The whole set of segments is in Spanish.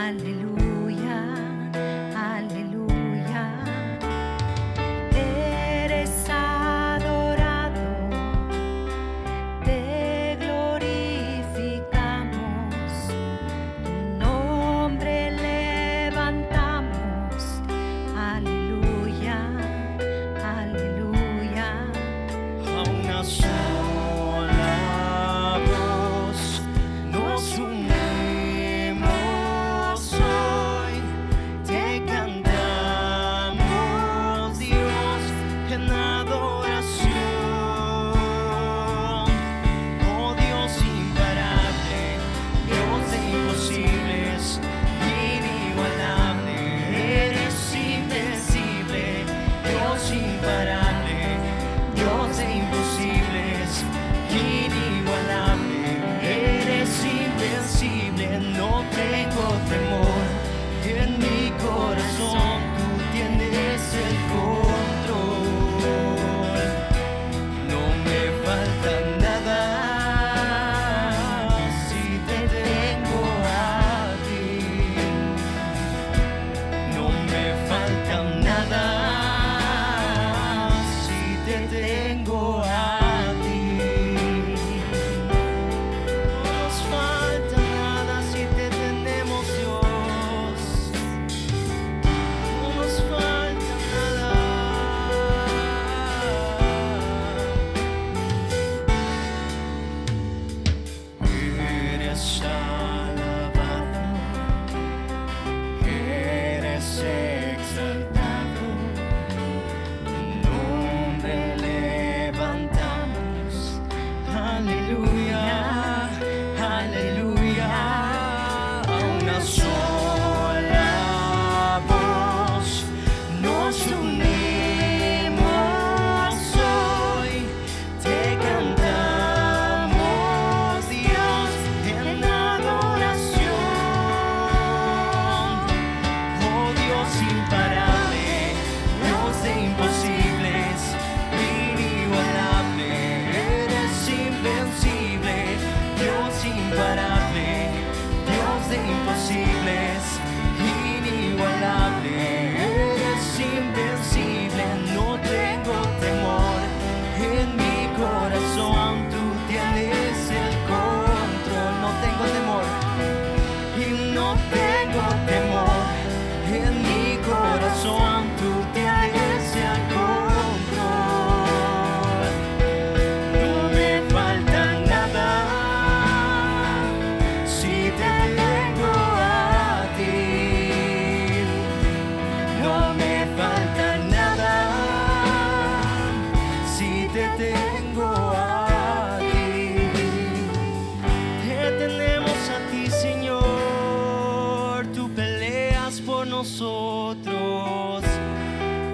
Aleluya, aleluya. Eres adorado, te glorificamos, tu nombre levantamos. Aleluya, aleluya. A una sola voz nos unimos hoy, te cantamos, Dios, en adoración. Oh Dios imparable, Dios de imposibles, inigualable, eres invencible, Dios imparable, Dios de imposibles, inigualable, eres invencible, no tengo temor, en mi corazón tú tienes el control, no me falta nada si te tengo a ti, no me falta nada si te tengo a ti. No nos falta nada si te tenemos, Dios. No nos falta nada. Eres alabado, eres exaltado, tu nombre levantamos. Aleluya, aleluya. A una sola voz nos unimos hoy, te cantamos, Dios, en adoración. Oh Dios imparable, Dios de imposibles, inigualable, eres invencible, Dios imparable, Dios de imposibles, inigualable, eres invencible, no tengo temor, en mi corazón tú tienes el control, no tengo temor y no tengo temor, en mi corazón tú tienes el control, no me falta nada si te tengo a ti, no me falta nada si te tengo a ti. Te tenemos a ti, Señor, tú peleas por nosotros,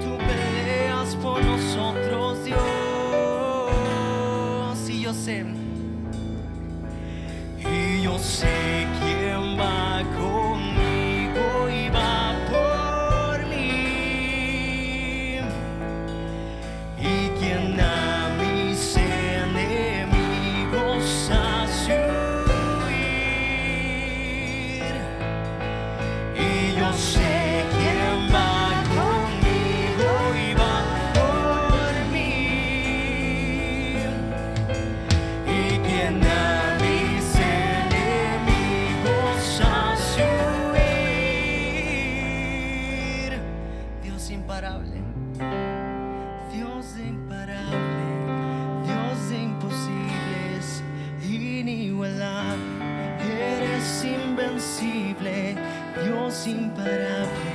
tú peleas por nosotros, Dios, y yo sé quién va conmigo y va por mí, y quien a mis enemigos hace huir. Y yo sé quién va conmigo y va por mí, y quien a mis enemigos hace huir. Dios imparable, Dios imparable, Dios de imposibles, inigualable, eres invencible, Dios imparable,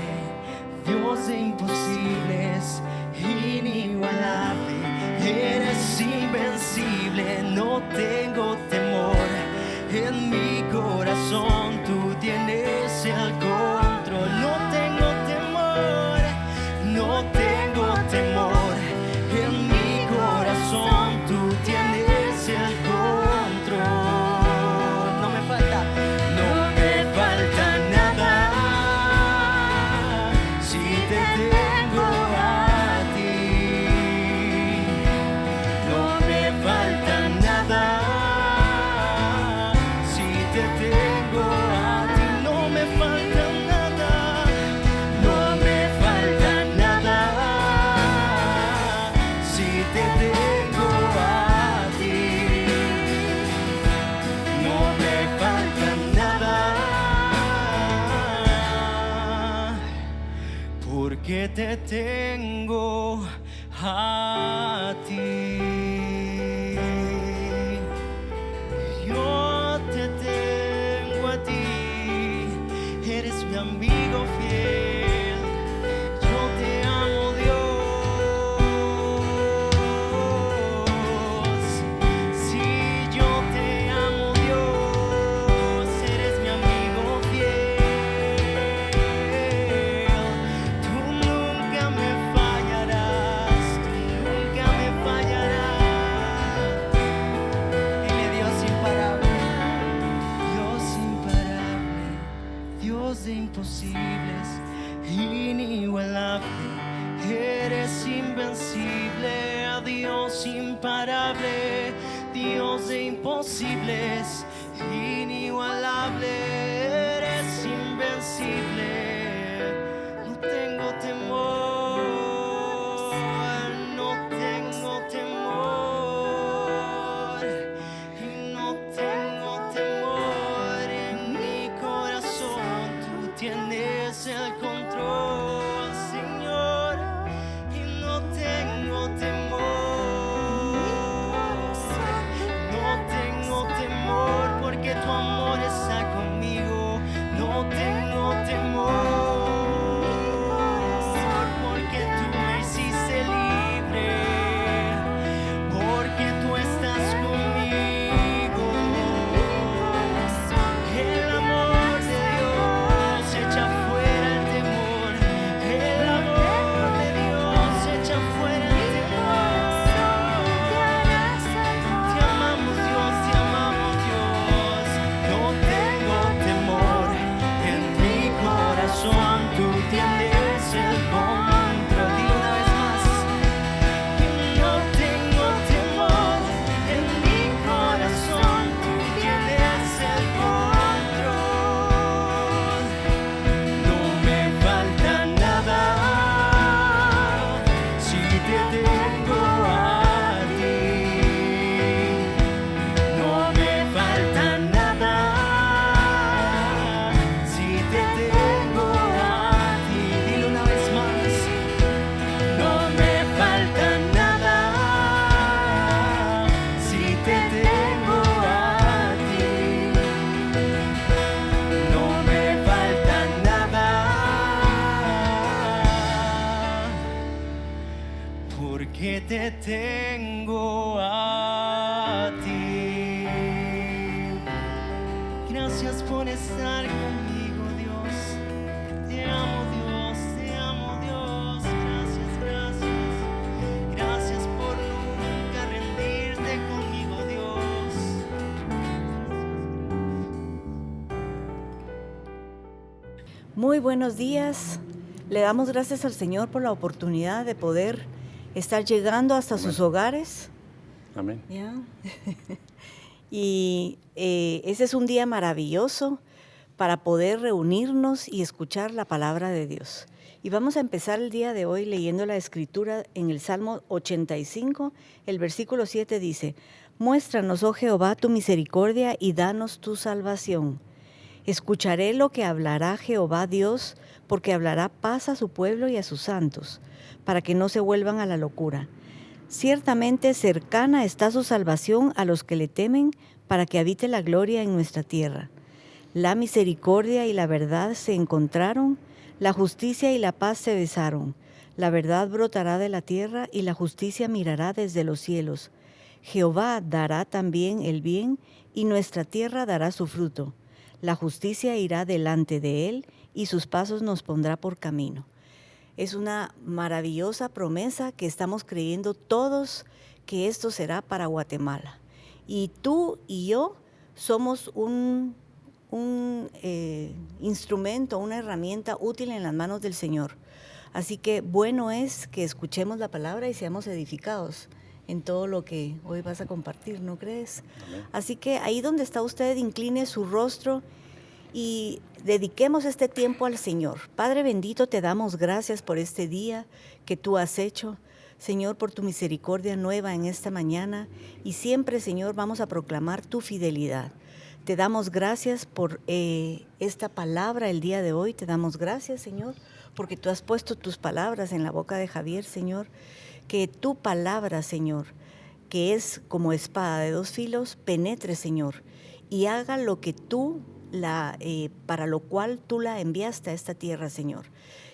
Dios de imposibles, inigualable, eres invencible, no tengo temor, en mi corazón tú tienes el control, no tengo temor, no tengo temor, en mi corazón tú tienes el control, no me falta nada si te tengo a ti, no me falta nada si te tengo porque te tengo a ti. Yo te tengo a ti, eres mi amigo fiel. Yo te amo, Dios. Sí, yo te amo, Dios. Eres mi amigo fiel. Tú nunca me fallarás, tú nunca me fallarás. Dile, Dios imparable, Dios de imposibles, inigualable, eres invencible, Dios imparable, Dios de imposibles, inigualable, eres invencible. No tengo temor, no tengo temor, y no tengo temor en mi corazón. Tú tienes el control, Señor, y no tengo temor. No tengo temor porque tu amor está conmigo. No tengo temor porque tú me hiciste libre, porque tú estás conmigo. El amor de Dios echa fuera el temor. El amor de Dios echa fuera el temor. Te amamos, Dios, te amamos, Dios. No tengo temor en mi corazón. Tú tienes el control. Dilo una vez más. No tengo temor en mi corazón. Tú tienes el control. No me falta nada si te tengo a ti. No me falta nada si te tengo a ti. Dilo una vez más. No me falta nada si te tengo a ti. No me falta nada porque te tengo a ti. Gracias por estar conmigo, Dios. Te amo, Dios, te amo, Dios. Gracias, gracias. Gracias por nunca rendirte conmigo, Dios. Muy buenos días. Le damos gracias al Señor por la oportunidad de poder estar llegando hasta sus hogares. Amén. ¿Ya? Y ese es un día maravilloso para poder reunirnos y escuchar la palabra de Dios. Y vamos a empezar el día de hoy leyendo la escritura en el Salmo 85. El versículo 7 dice: Muéstranos, oh Jehová, tu misericordia y danos tu salvación. Escucharé lo que hablará Jehová Dios, porque hablará paz a su pueblo y a sus santos, para que no se vuelvan a la locura. Ciertamente cercana está su salvación a los que le temen, para que habite la gloria en nuestra tierra. La misericordia y la verdad se encontraron, la justicia y la paz se besaron. La verdad brotará de la tierra y la justicia mirará desde los cielos. Jehová dará también el bien y nuestra tierra dará su fruto. La justicia irá delante de él y sus pasos nos pondrá por camino. Es una maravillosa promesa que estamos creyendo todos que esto será para Guatemala. Y tú y yo somos un instrumento, una herramienta útil en las manos del Señor. Así que bueno es que escuchemos la palabra y seamos edificados en todo lo que hoy vas a compartir, ¿no crees? Amén. Así que ahí donde está usted, incline su rostro y dediquemos este tiempo al Señor. Padre bendito, te damos gracias por este día que tú has hecho. Señor, por tu misericordia nueva en esta mañana y siempre, Señor, vamos a proclamar tu fidelidad. Te damos gracias por esta palabra el día de hoy. Te damos gracias, Señor, porque tú has puesto tus palabras en la boca de Javier, Señor. Que tu palabra, Señor, que es como espada de dos filos, penetre, Señor, y haga lo que tú, para lo cual tú la enviaste a esta tierra, Señor.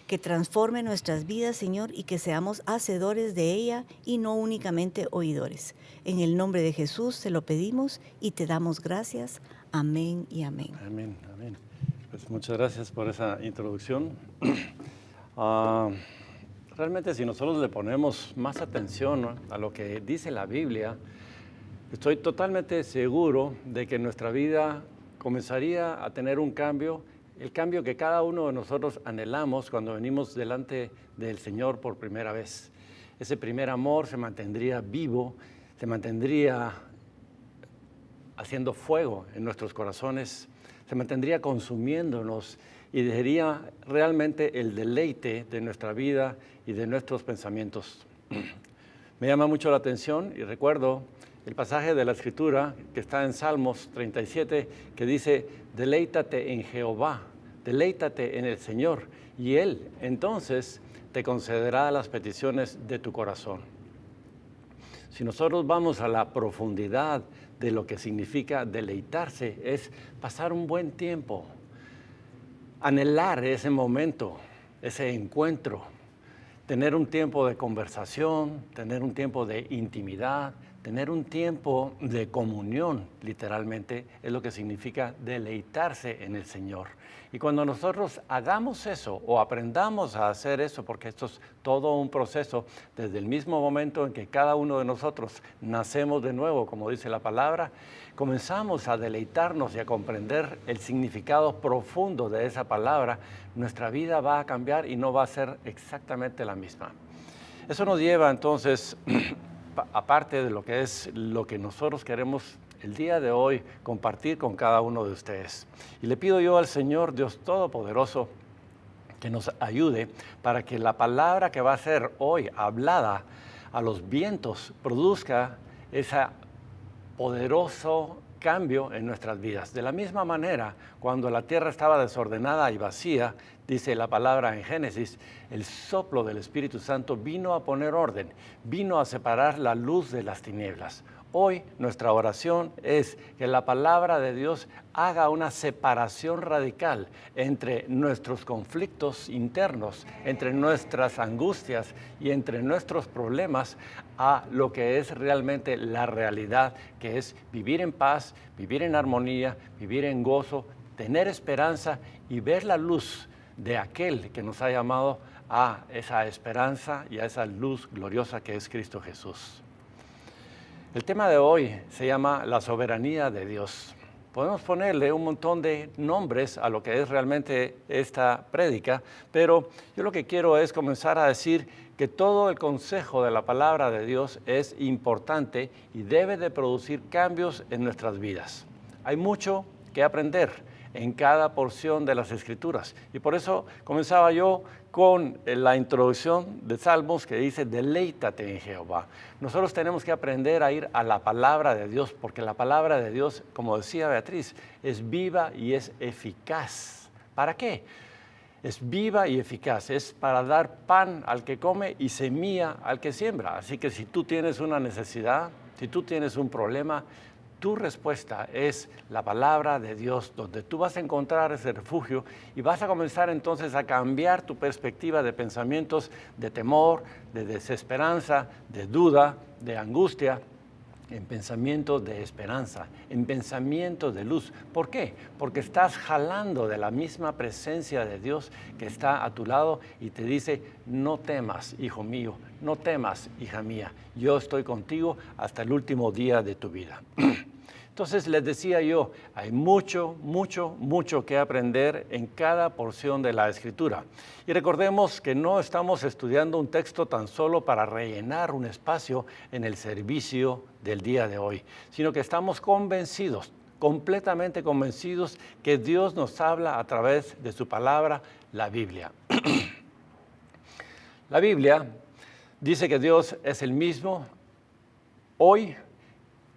Que transforme nuestras vidas, Señor, y que seamos hacedores de ella y no únicamente oidores. En el nombre de Jesús te lo pedimos y te damos gracias. Amén y amén. Amén, amén. Pues muchas gracias por esa introducción. Realmente si nosotros le ponemos más atención, ¿no?, a lo que dice la Biblia, estoy totalmente seguro de que nuestra vida comenzaría a tener un cambio, el cambio que cada uno de nosotros anhelamos cuando venimos delante del Señor por primera vez. Ese primer amor se mantendría vivo, se mantendría haciendo fuego en nuestros corazones, se mantendría consumiéndonos y sería realmente el deleite de nuestra vida y de nuestros pensamientos. Me llama mucho la atención y recuerdo el pasaje de la Escritura que está en Salmos 37 que dice: deleítate en Jehová, deleítate en el Señor, y Él entonces te concederá las peticiones de tu corazón. Si nosotros vamos a la profundidad de lo que significa deleitarse, es pasar un buen tiempo, anhelar ese momento, ese encuentro, tener un tiempo de conversación, tener un tiempo de intimidad, tener un tiempo de comunión, literalmente, es lo que significa deleitarse en el Señor. Y cuando nosotros hagamos eso o aprendamos a hacer eso, porque esto es todo un proceso, desde el mismo momento en que cada uno de nosotros nacemos de nuevo, como dice la palabra, comenzamos a deleitarnos y a comprender el significado profundo de esa palabra, nuestra vida va a cambiar y no va a ser exactamente la misma. Eso nos lleva entonces, aparte de lo que es lo que nosotros queremos el día de hoy compartir con cada uno de ustedes. Y le pido yo al Señor Dios Todopoderoso que nos ayude para que la palabra que va a ser hoy hablada a los vientos produzca ese poderoso cambio en nuestras vidas. De la misma manera, cuando la tierra estaba desordenada y vacía, dice la palabra en Génesis, el soplo del Espíritu Santo vino a poner orden, vino a separar la luz de las tinieblas. Hoy nuestra oración es que la palabra de Dios haga una separación radical entre nuestros conflictos internos, entre nuestras angustias y entre nuestros problemas a lo que es realmente la realidad, que es vivir en paz, vivir en armonía, vivir en gozo, tener esperanza y ver la luz de aquel que nos ha llamado a esa esperanza y a esa luz gloriosa que es Cristo Jesús. El tema de hoy se llama la soberanía de Dios. Podemos ponerle un montón de nombres a lo que es realmente esta prédica, pero yo lo que quiero es comenzar a decir que todo el consejo de la palabra de Dios es importante y debe de producir cambios en nuestras vidas. Hay mucho que aprender en cada porción de las Escrituras. Y por eso comenzaba yo con la introducción de Salmos que dice, deleítate en Jehová. Nosotros tenemos que aprender a ir a la palabra de Dios, porque la palabra de Dios, como decía Beatriz, es viva y es eficaz. ¿Para qué? Es viva y eficaz, es para dar pan al que come y semilla al que siembra. Así que si tú tienes una necesidad, si tú tienes un problema, tu respuesta es la palabra de Dios, donde tú vas a encontrar ese refugio y vas a comenzar entonces a cambiar tu perspectiva de pensamientos de temor, de desesperanza, de duda, de angustia, en pensamientos de esperanza, en pensamientos de luz. ¿Por qué? Porque estás jalando de la misma presencia de Dios que está a tu lado y te dice, no temas, hijo mío, no temas, hija mía, yo estoy contigo hasta el último día de tu vida. Entonces les decía yo, hay mucho que aprender en cada porción de la Escritura. Y recordemos que no estamos estudiando un texto tan solo para rellenar un espacio en el servicio del día de hoy, sino que estamos convencidos, completamente convencidos, que Dios nos habla a través de su palabra, la Biblia. La Biblia dice que Dios es el mismo hoy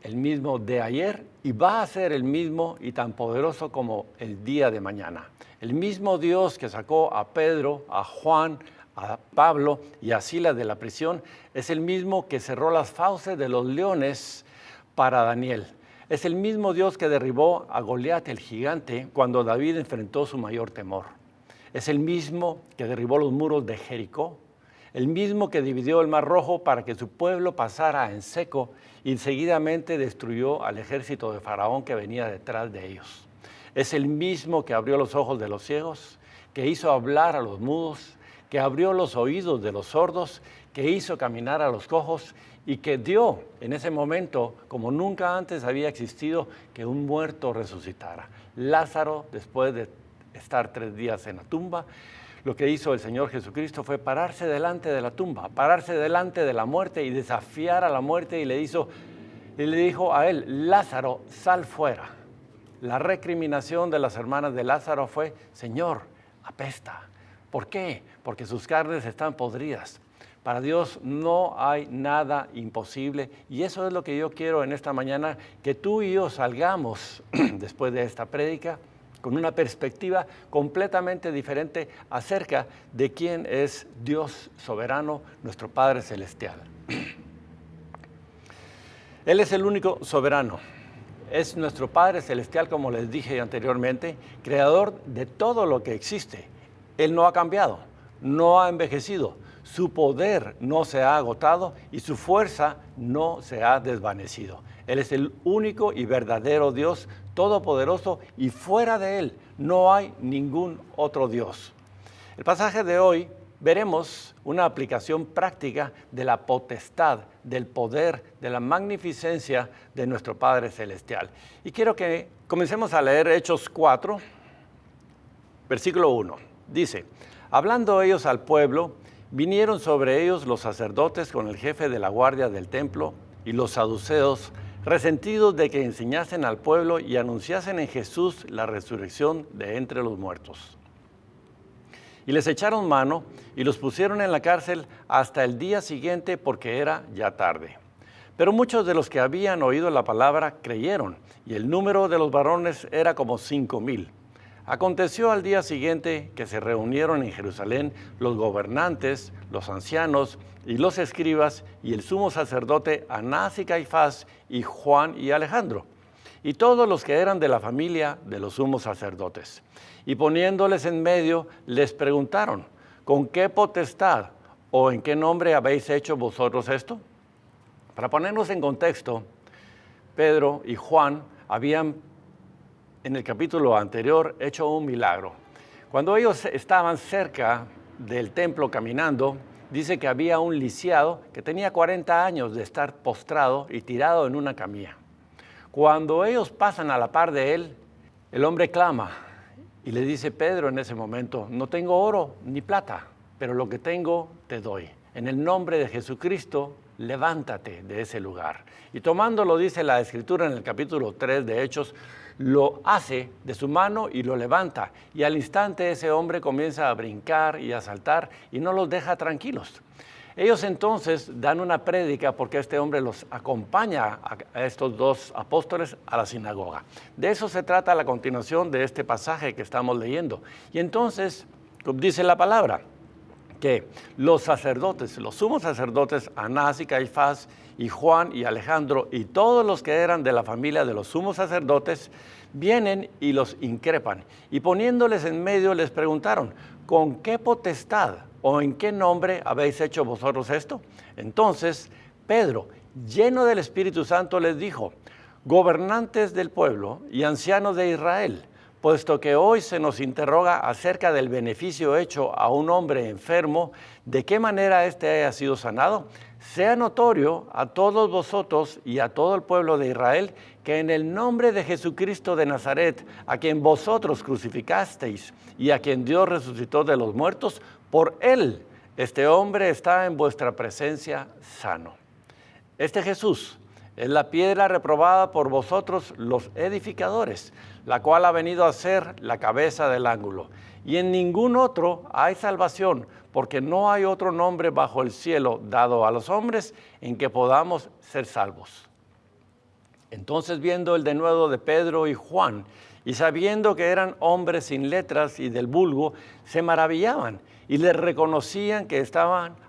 el mismo de ayer y va a ser el mismo y tan poderoso como el día de mañana. El mismo Dios que sacó a Pedro, a Juan, a Pablo y a Silas de la prisión es el mismo que cerró las fauces de los leones para Daniel. Es el mismo Dios que derribó a Goliat el gigante cuando David enfrentó su mayor temor. Es el mismo que derribó los muros de Jericó, el mismo que dividió el Mar Rojo para que su pueblo pasara en seco y seguidamente destruyó al ejército de Faraón que venía detrás de ellos. Es el mismo que abrió los ojos de los ciegos, que hizo hablar a los mudos, que abrió los oídos de los sordos, que hizo caminar a los cojos y que dio en ese momento, como nunca antes había existido, que un muerto resucitara. Lázaro, después de estar 3 días en la tumba, lo que hizo el Señor Jesucristo fue pararse delante de la tumba, pararse delante de la muerte y desafiar a la muerte y le dijo a él, Lázaro, sal fuera. La recriminación de las hermanas de Lázaro fue, Señor, apesta. ¿Por qué? Porque sus carnes están podridas. Para Dios no hay nada imposible y eso es lo que yo quiero en esta mañana, que tú y yo salgamos después de esta prédica con una perspectiva completamente diferente acerca de quién es Dios soberano, nuestro Padre Celestial. Él es el único soberano. Es nuestro Padre Celestial, como les dije anteriormente, creador de todo lo que existe. Él no ha cambiado, no ha envejecido, su poder no se ha agotado y su fuerza no se ha desvanecido. Él es el único y verdadero Dios todopoderoso y fuera de Él no hay ningún otro Dios. El pasaje de hoy veremos una aplicación práctica de la potestad, del poder, de la magnificencia de nuestro Padre Celestial. Y quiero que comencemos a leer Hechos 4, versículo 1. Dice, hablando ellos al pueblo, vinieron sobre ellos los sacerdotes con el jefe de la guardia del templo y los saduceos, resentidos de que enseñasen al pueblo y anunciasen en Jesús la resurrección de entre los muertos. Y les echaron mano y los pusieron en la cárcel hasta el día siguiente porque era ya tarde. Pero muchos de los que habían oído la palabra creyeron y el número de los varones era como 5,000. Aconteció al día siguiente que se reunieron en Jerusalén los gobernantes, los ancianos y los escribas y el sumo sacerdote Anás y Caifás y Juan y Alejandro y todos los que eran de la familia de los sumos sacerdotes. Y poniéndoles en medio les preguntaron, ¿con qué potestad o en qué nombre habéis hecho vosotros esto? Para ponernos en contexto, Pedro y Juan habían en el capítulo anterior hecho un milagro. Cuando ellos estaban cerca del templo caminando, dice que había un lisiado que tenía 40 años de estar postrado y tirado en una camilla. Cuando ellos pasan a la par de él, el hombre clama y le dice, Pedro en ese momento, no tengo oro ni plata, pero lo que tengo te doy. En el nombre de Jesucristo, levántate de ese lugar. Y tomándolo, dice la Escritura en el capítulo 3 de Hechos, lo hace de su mano y lo levanta. Y al instante ese hombre comienza a brincar y a saltar y no los deja tranquilos. Ellos entonces dan una prédica porque este hombre los acompaña a estos dos apóstoles a la sinagoga. De eso se trata la continuación de este pasaje que estamos leyendo. Y entonces dice la palabra que los sacerdotes, los sumos sacerdotes, Anás y Caifás y Juan y Alejandro y todos los que eran de la familia de los sumos sacerdotes, vienen y los increpan. Y poniéndoles en medio les preguntaron, ¿con qué potestad o en qué nombre habéis hecho vosotros esto? Entonces Pedro, lleno del Espíritu Santo, les dijo, gobernantes del pueblo y ancianos de Israel, puesto que hoy se nos interroga acerca del beneficio hecho a un hombre enfermo, de qué manera éste haya sido sanado, sea notorio a todos vosotros y a todo el pueblo de Israel que en el nombre de Jesucristo de Nazaret, a quien vosotros crucificasteis y a quien Dios resucitó de los muertos, por él este hombre está en vuestra presencia sano. Este Jesús es la piedra reprobada por vosotros los edificadores, la cual ha venido a ser la cabeza del ángulo. Y en ningún otro hay salvación, porque no hay otro nombre bajo el cielo dado a los hombres en que podamos ser salvos. Entonces, viendo el denuedo de Pedro y Juan, y sabiendo que eran hombres sin letras y del vulgo, se maravillaban y les reconocían que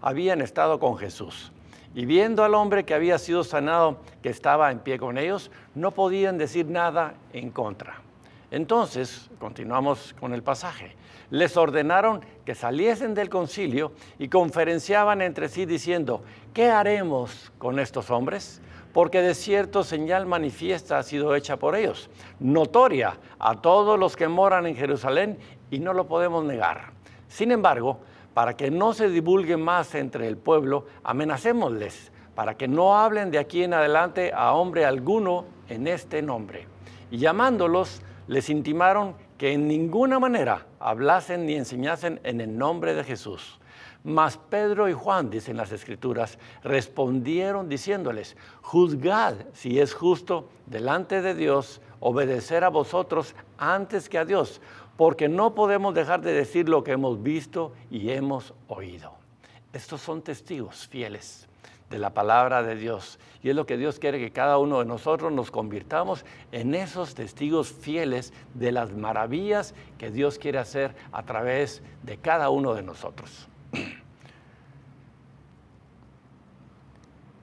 habían estado con Jesús. Y viendo al hombre que había sido sanado, que estaba en pie con ellos, no podían decir nada en contra. Entonces, continuamos con el pasaje, les ordenaron que saliesen del concilio y conferenciaban entre sí diciendo, ¿qué haremos con estos hombres? Porque de cierto señal manifiesta ha sido hecha por ellos, notoria a todos los que moran en Jerusalén, y no lo podemos negar. Sin embargo, para que no se divulgue más entre el pueblo, amenacémosles, para que no hablen de aquí en adelante a hombre alguno en este nombre. Y llamándolos, les intimaron que en ninguna manera hablasen ni enseñasen en el nombre de Jesús. Mas Pedro y Juan, dicen las Escrituras, respondieron diciéndoles, juzgad si es justo delante de Dios obedecer a vosotros antes que a Dios, porque no podemos dejar de decir lo que hemos visto y hemos oído. Estos son testigos fieles de la palabra de Dios, y es lo que Dios quiere, que cada uno de nosotros nos convirtamos en esos testigos fieles de las maravillas que Dios quiere hacer a través de cada uno de nosotros.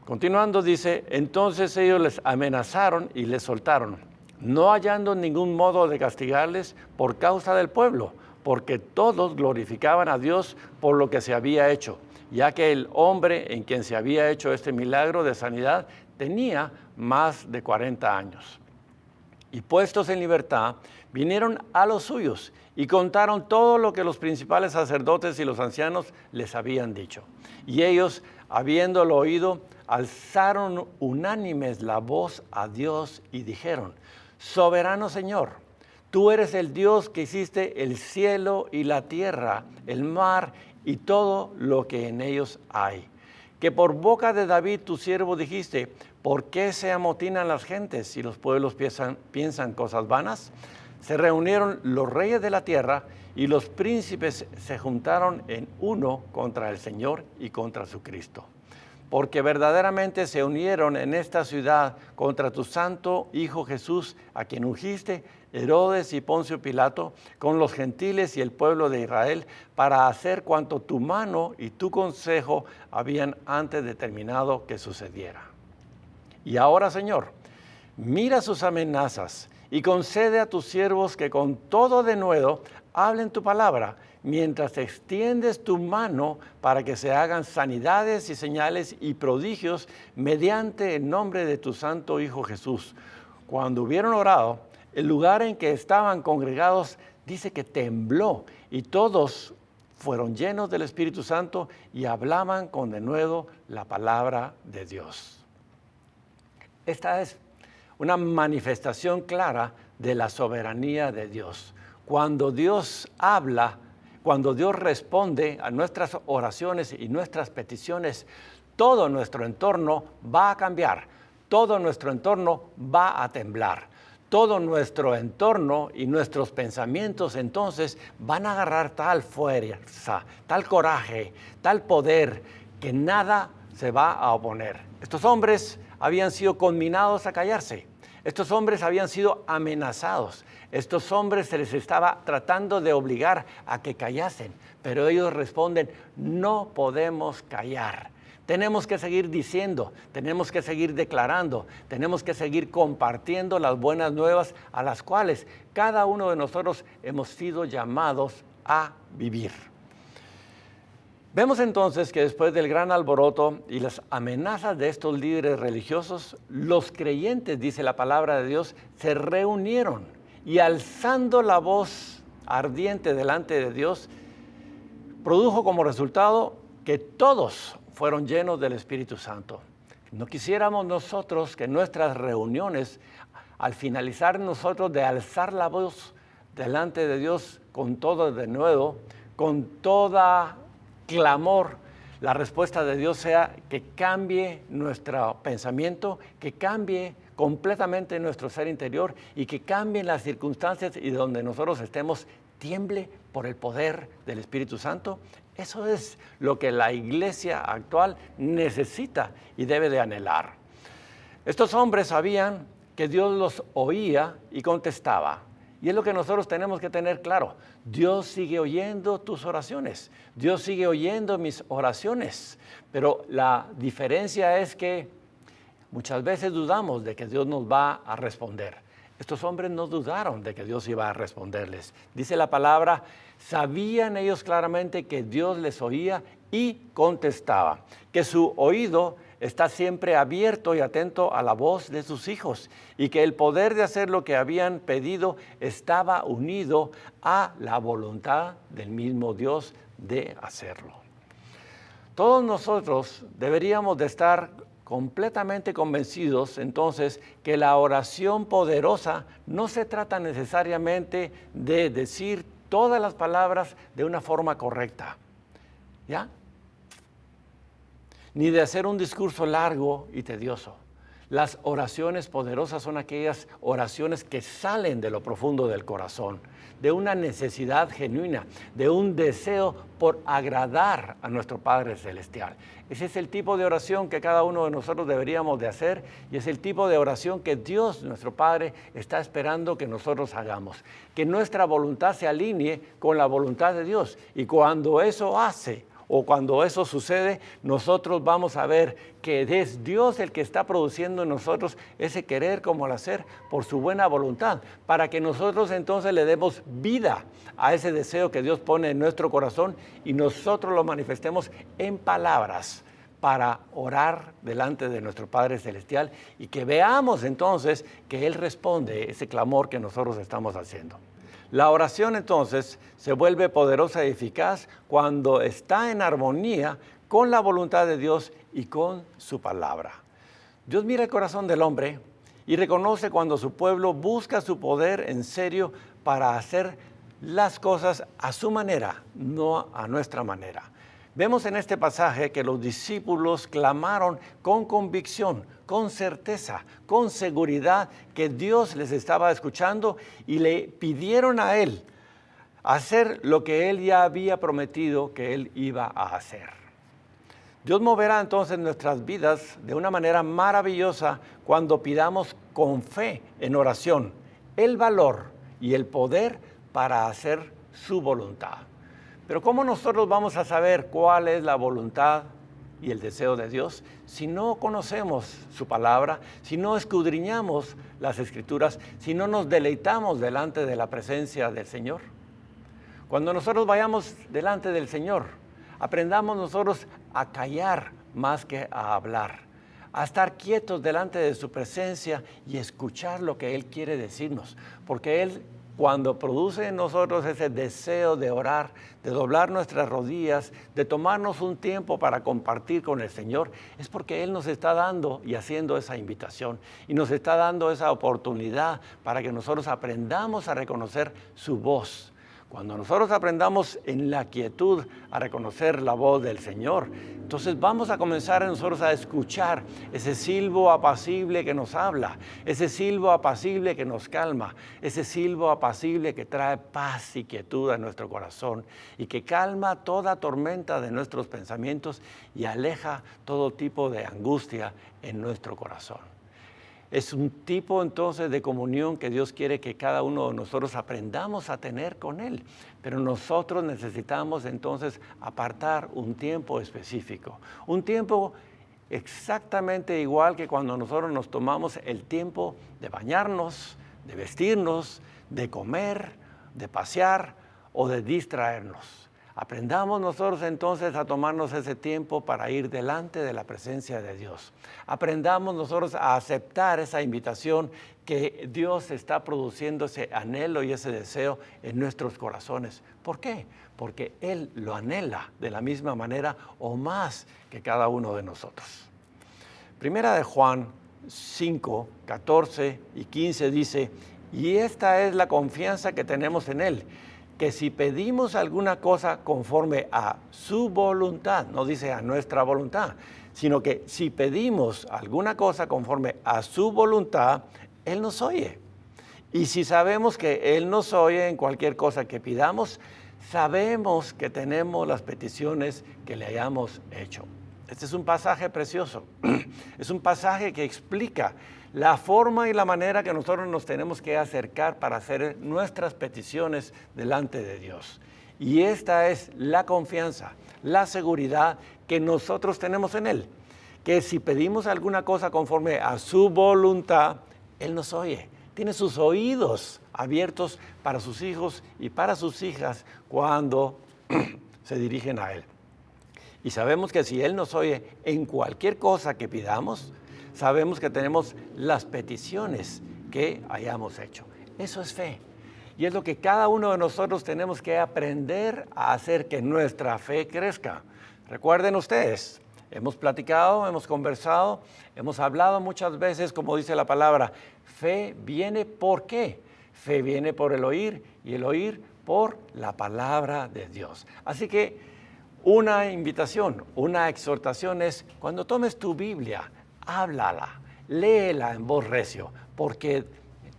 Continuando dice, entonces ellos les amenazaron y les soltaron, no hallando ningún modo de castigarles por causa del pueblo, porque todos glorificaban a Dios por lo que se había hecho, ya que el hombre en quien se había hecho este milagro de sanidad tenía más de 40 años. Y puestos en libertad, vinieron a los suyos y contaron todo lo que los principales sacerdotes y los ancianos les habían dicho. Y ellos, habiéndolo oído, alzaron unánimes la voz a Dios y dijeron, soberano Señor, tú eres el Dios que hiciste el cielo y la tierra, el mar y todo lo que en ellos hay. Que por boca de David tu siervo dijiste, ¿por qué se amotinan las gentes y los pueblos piensan cosas vanas? Se reunieron los reyes de la tierra y los príncipes se juntaron en uno contra el Señor y contra su Cristo. Porque verdaderamente se unieron en esta ciudad contra tu santo Hijo Jesús, a quien ungiste, Herodes y Poncio Pilato, con los gentiles y el pueblo de Israel, para hacer cuanto tu mano y tu consejo habían antes determinado que sucediera. Y ahora, Señor, mira sus amenazas y concede a tus siervos que con todo denuedo hablen tu palabra, mientras extiendes tu mano para que se hagan sanidades y señales y prodigios mediante el nombre de tu santo Hijo Jesús. Cuando hubieron orado, el lugar en que estaban congregados dice que tembló y todos fueron llenos del Espíritu Santo y hablaban con denuedo la palabra de Dios. Esta es una manifestación clara de la soberanía de Dios. Cuando Dios habla, cuando Dios responde a nuestras oraciones y nuestras peticiones, todo nuestro entorno va a cambiar, todo nuestro entorno va a temblar, todo nuestro entorno y nuestros pensamientos entonces van a agarrar tal fuerza, tal coraje, tal poder, que nada se va a oponer. Estos hombres habían sido conminados a callarse. Estos hombres habían sido amenazados. Estos hombres se les estaba tratando de obligar a que callasen, pero ellos responden, no podemos callar. Tenemos que seguir diciendo, tenemos que seguir declarando, tenemos que seguir compartiendo las buenas nuevas a las cuales cada uno de nosotros hemos sido llamados a vivir. Vemos entonces que después del gran alboroto y las amenazas de estos líderes religiosos, los creyentes, dice la palabra de Dios, se reunieron y alzando la voz ardiente delante de Dios, produjo como resultado que todos fueron llenos del Espíritu Santo. No quisiéramos nosotros que nuestras reuniones, al finalizar nosotros de alzar la voz delante de Dios con todo denuedo, con toda clamor, la respuesta de Dios sea que cambie nuestro pensamiento, que cambie completamente nuestro ser interior y que cambien las circunstancias y donde nosotros estemos tiemble por el poder del Espíritu Santo. Eso es lo que la iglesia actual necesita y debe de anhelar. Estos hombres sabían que Dios los oía y contestaba. Y es lo que nosotros tenemos que tener claro. Dios sigue oyendo tus oraciones. Dios sigue oyendo mis oraciones. Pero la diferencia es que muchas veces dudamos de que Dios nos va a responder. Estos hombres no dudaron de que Dios iba a responderles. Dice la palabra, sabían ellos claramente que Dios les oía y contestaba, que su oído está siempre abierto y atento a la voz de sus hijos y que el poder de hacer lo que habían pedido estaba unido a la voluntad del mismo Dios de hacerlo. Todos nosotros deberíamos de estar completamente convencidos entonces que la oración poderosa no se trata necesariamente de decir todas las palabras de una forma correcta, ¿ya? Ni de hacer un discurso largo y tedioso. Las oraciones poderosas son aquellas oraciones que salen de lo profundo del corazón, de una necesidad genuina, de un deseo por agradar a nuestro Padre Celestial. Ese es el tipo de oración que cada uno de nosotros deberíamos de hacer y es el tipo de oración que Dios, nuestro Padre, está esperando que nosotros hagamos. Que nuestra voluntad se alinee con la voluntad de Dios y cuando eso cuando eso sucede, nosotros vamos a ver que es Dios el que está produciendo en nosotros ese querer como el hacer por su buena voluntad, para que nosotros entonces le demos vida a ese deseo que Dios pone en nuestro corazón y nosotros lo manifestemos en palabras para orar delante de nuestro Padre Celestial y que veamos entonces que Él responde ese clamor que nosotros estamos haciendo. La oración entonces se vuelve poderosa y eficaz cuando está en armonía con la voluntad de Dios y con su palabra. Dios mira el corazón del hombre y reconoce cuando su pueblo busca su poder en serio para hacer las cosas a su manera, no a nuestra manera. Vemos en este pasaje que los discípulos clamaron con convicción, con certeza, con seguridad que Dios les estaba escuchando y le pidieron a Él hacer lo que Él ya había prometido que Él iba a hacer. Dios moverá entonces nuestras vidas de una manera maravillosa cuando pidamos con fe en oración el valor y el poder para hacer su voluntad. Pero ¿cómo nosotros vamos a saber cuál es la voluntad y el deseo de Dios si no conocemos su palabra, si no escudriñamos las Escrituras, si no nos deleitamos delante de la presencia del Señor? Cuando nosotros vayamos delante del Señor, aprendamos nosotros a callar más que a hablar, a estar quietos delante de su presencia y escuchar lo que Él quiere decirnos, porque Él, cuando produce en nosotros ese deseo de orar, de doblar nuestras rodillas, de tomarnos un tiempo para compartir con el Señor, es porque Él nos está dando y haciendo esa invitación y nos está dando esa oportunidad para que nosotros aprendamos a reconocer su voz. Cuando nosotros aprendamos en la quietud a reconocer la voz del Señor, entonces vamos a comenzar nosotros a escuchar ese silbo apacible que nos habla, ese silbo apacible que nos calma, ese silbo apacible que trae paz y quietud a nuestro corazón y que calma toda tormenta de nuestros pensamientos y aleja todo tipo de angustia en nuestro corazón. Es un tipo entonces de comunión que Dios quiere que cada uno de nosotros aprendamos a tener con Él. Pero nosotros necesitamos entonces apartar un tiempo específico. Un tiempo exactamente igual que cuando nosotros nos tomamos el tiempo de bañarnos, de vestirnos, de comer, de pasear o de distraernos. Aprendamos nosotros entonces a tomarnos ese tiempo para ir delante de la presencia de Dios. Aprendamos nosotros a aceptar esa invitación que Dios está produciendo, ese anhelo y ese deseo en nuestros corazones. ¿Por qué? Porque Él lo anhela de la misma manera o más que cada uno de nosotros. Primera de Juan 5, 14 y 15 dice, y esta es la confianza que tenemos en Él, que si pedimos alguna cosa conforme a su voluntad, no dice a nuestra voluntad, sino que si pedimos alguna cosa conforme a su voluntad, Él nos oye. Y si sabemos que Él nos oye en cualquier cosa que pidamos, sabemos que tenemos las peticiones que le hayamos hecho. Este es un pasaje precioso. Es un pasaje que explica la forma y la manera que nosotros nos tenemos que acercar para hacer nuestras peticiones delante de Dios. Y esta es la confianza, la seguridad que nosotros tenemos en Él. Que si pedimos alguna cosa conforme a su voluntad, Él nos oye. Tiene sus oídos abiertos para sus hijos y para sus hijas cuando se dirigen a Él. Y sabemos que si Él nos oye en cualquier cosa que pidamos, sabemos que tenemos las peticiones que hayamos hecho. Eso es fe. Y es lo que cada uno de nosotros tenemos que aprender a hacer que nuestra fe crezca. Recuerden ustedes, hemos platicado, hemos conversado, hemos hablado muchas veces, como dice la palabra, fe viene ¿por qué? Fe viene por el oír y el oír por la palabra de Dios. Así que una invitación, una exhortación es cuando tomes tu Biblia, háblala, léela en voz recio, porque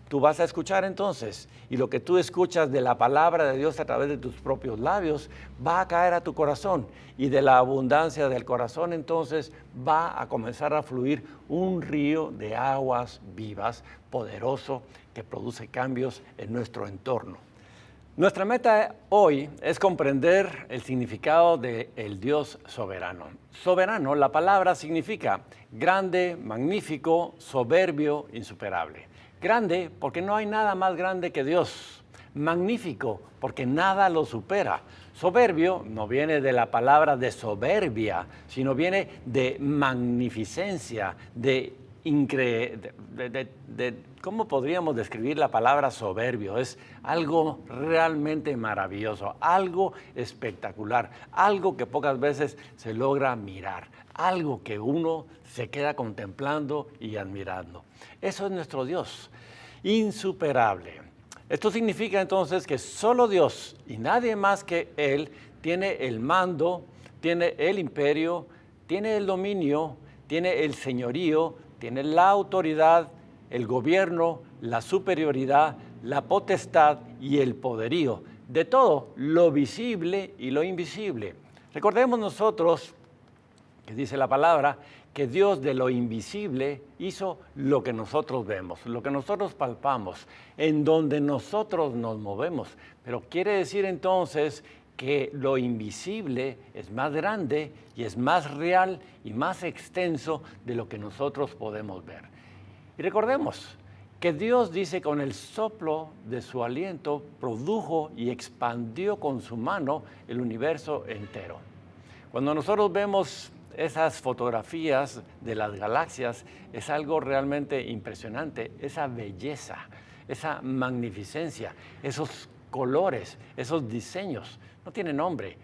tú vas a escuchar entonces, y lo que tú escuchas de la palabra de Dios a través de tus propios labios va a caer a tu corazón, y de la abundancia del corazón entonces va a comenzar a fluir un río de aguas vivas, poderoso, que produce cambios en nuestro entorno. Nuestra meta hoy es comprender el significado del Dios soberano. Soberano, la palabra significa grande, magnífico, soberbio, insuperable. Grande porque no hay nada más grande que Dios. Magnífico porque nada lo supera. Soberbio no viene de la palabra de soberbia, sino viene de magnificencia, ¿cómo podríamos describir la palabra soberbio? Es algo realmente maravilloso, algo espectacular, algo que pocas veces se logra mirar, algo que uno se queda contemplando y admirando. Eso es nuestro Dios, insuperable. Esto significa entonces que solo Dios y nadie más que Él tiene el mando, tiene el imperio, tiene el dominio, tiene el señorío, tiene la autoridad, el gobierno, la superioridad, la potestad y el poderío de todo lo visible y lo invisible. Recordemos nosotros, que dice la palabra, que Dios de lo invisible hizo lo que nosotros vemos, lo que nosotros palpamos, en donde nosotros nos movemos. Pero quiere decir entonces que lo invisible es más grande y es más real y más extenso de lo que nosotros podemos ver. Y recordemos que Dios dice con el soplo de su aliento produjo y expandió con su mano el universo entero. Cuando nosotros vemos esas fotografías de las galaxias, es algo realmente impresionante, esa belleza, esa magnificencia, esos colores, esos diseños, no tienen nombre.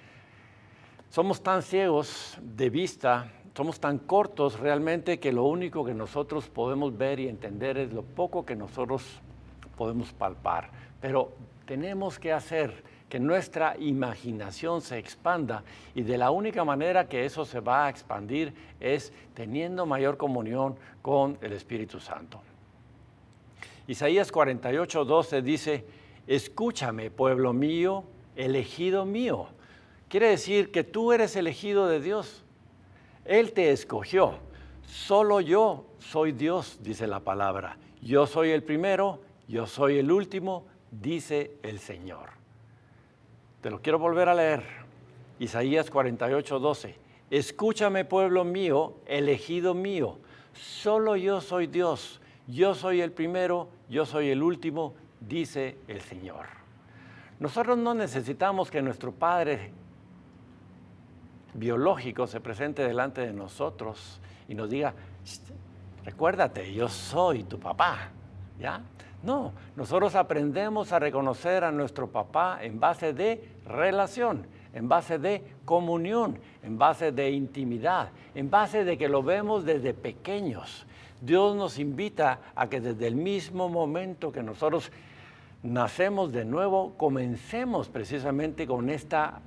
Somos tan ciegos de vista, somos tan cortos realmente que lo único que nosotros podemos ver y entender es lo poco que nosotros podemos palpar. Pero tenemos que hacer que nuestra imaginación se expanda y de la única manera que eso se va a expandir es teniendo mayor comunión con el Espíritu Santo. Isaías 48:12 dice, escúchame, pueblo mío, elegido mío. Quiere decir que tú eres elegido de Dios. Él te escogió. Solo yo soy Dios, dice la palabra. Yo soy el primero, yo soy el último, dice el Señor. Te lo quiero volver a leer. Isaías 48:12. Escúchame, pueblo mío, elegido mío. Solo yo soy Dios. Yo soy el primero, yo soy el último, dice el Señor. Nosotros no necesitamos que nuestro Padre biológico se presente delante de nosotros y nos diga, recuérdate, yo soy tu papá, ¿ya? No, nosotros aprendemos a reconocer a nuestro papá en base de relación, en base de comunión, en base de intimidad, en base de que lo vemos desde pequeños. Dios nos invita a que desde el mismo momento que nosotros nacemos de nuevo, comencemos precisamente con esta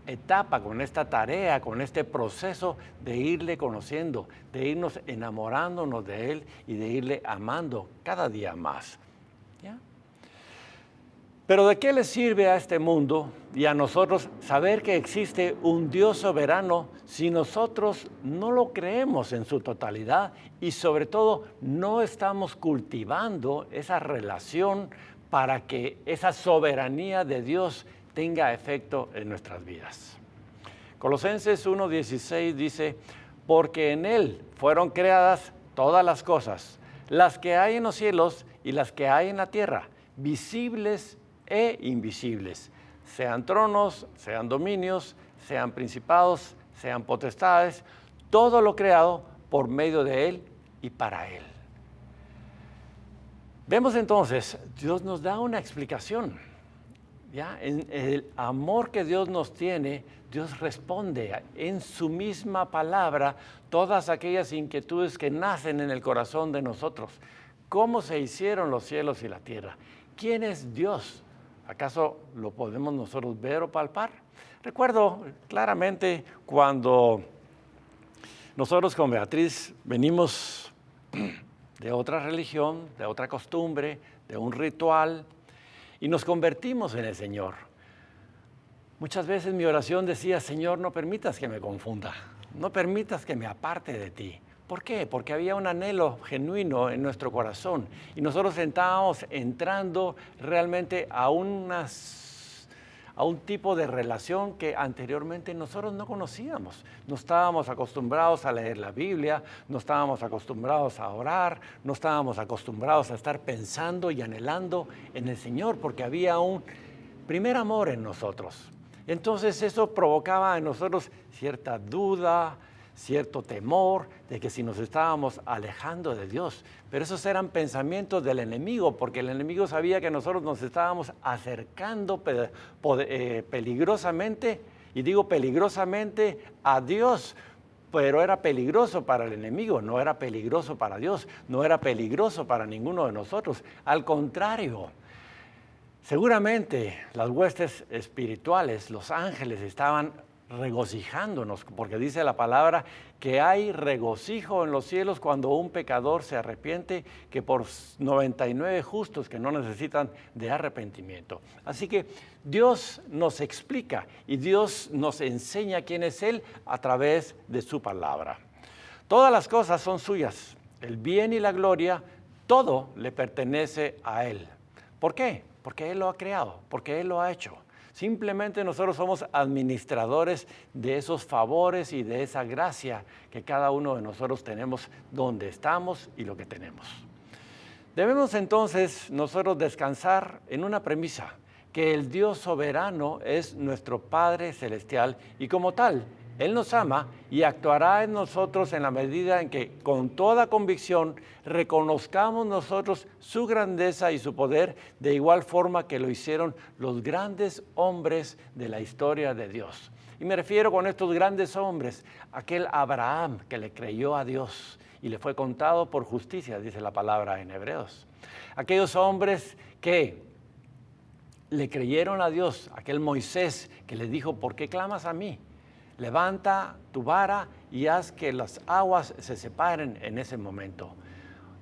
etapa, con esta tarea, con este proceso de irle conociendo, de irnos enamorándonos de Él y de irle amando cada día más. ¿Ya? Pero ¿de qué le sirve a este mundo y a nosotros saber que existe un Dios soberano si nosotros no lo creemos en su totalidad y sobre todo no estamos cultivando esa relación para que esa soberanía de Dios tenga efecto en nuestras vidas? Colosenses 1:16 dice, porque en Él fueron creadas todas las cosas, las que hay en los cielos y las que hay en la tierra, visibles e invisibles, sean tronos, sean dominios, sean principados, sean potestades, todo lo creado por medio de Él y para Él. Vemos entonces, Dios nos da una explicación. ¿Ya? En el amor que Dios nos tiene, Dios responde en su misma palabra todas aquellas inquietudes que nacen en el corazón de nosotros. ¿Cómo se hicieron los cielos y la tierra? ¿Quién es Dios? ¿Acaso lo podemos nosotros ver o palpar? Recuerdo claramente cuando nosotros con Beatriz venimos de otra religión, de otra costumbre, de un ritual, y nos convertimos en el Señor. Muchas veces mi oración decía, Señor, no permitas que me confunda, no permitas que me aparte de ti. ¿Por qué? Porque había un anhelo genuino en nuestro corazón y nosotros estábamos entrando realmente a un tipo de relación que anteriormente nosotros no conocíamos. No estábamos acostumbrados a leer la Biblia, no estábamos acostumbrados a orar, no estábamos acostumbrados a estar pensando y anhelando en el Señor porque había un primer amor en nosotros. Entonces eso provocaba en nosotros cierta duda, cierto temor de que si nos estábamos alejando de Dios. Pero esos eran pensamientos del enemigo, porque el enemigo sabía que nosotros nos estábamos acercando peligrosamente, y digo peligrosamente, a Dios. Pero era peligroso para el enemigo, no era peligroso para Dios, no era peligroso para ninguno de nosotros. Al contrario, seguramente las huestes espirituales, los ángeles estaban regocijándonos, porque dice la palabra que hay regocijo en los cielos cuando un pecador se arrepiente, que por 99 justos que no necesitan de arrepentimiento. Así que Dios nos explica y Dios nos enseña quién es Él a través de su palabra. Todas las cosas son suyas, el bien y la gloria, todo le pertenece a Él. ¿Por qué? Porque Él lo ha creado, porque Él lo ha hecho. Simplemente nosotros somos administradores de esos favores y de esa gracia que cada uno de nosotros tenemos donde estamos y lo que tenemos. Debemos entonces nosotros descansar en una premisa, que el Dios soberano es nuestro Padre Celestial y como tal, Él nos ama y actuará en nosotros en la medida en que con toda convicción reconozcamos nosotros su grandeza y su poder de igual forma que lo hicieron los grandes hombres de la historia de Dios. Y me refiero con estos grandes hombres, aquel Abraham que le creyó a Dios y le fue contado por justicia, dice la palabra en Hebreos. Aquellos hombres que le creyeron a Dios, aquel Moisés que le dijo, ¿por qué clamas a mí? Levanta tu vara y haz que las aguas se separen en ese momento.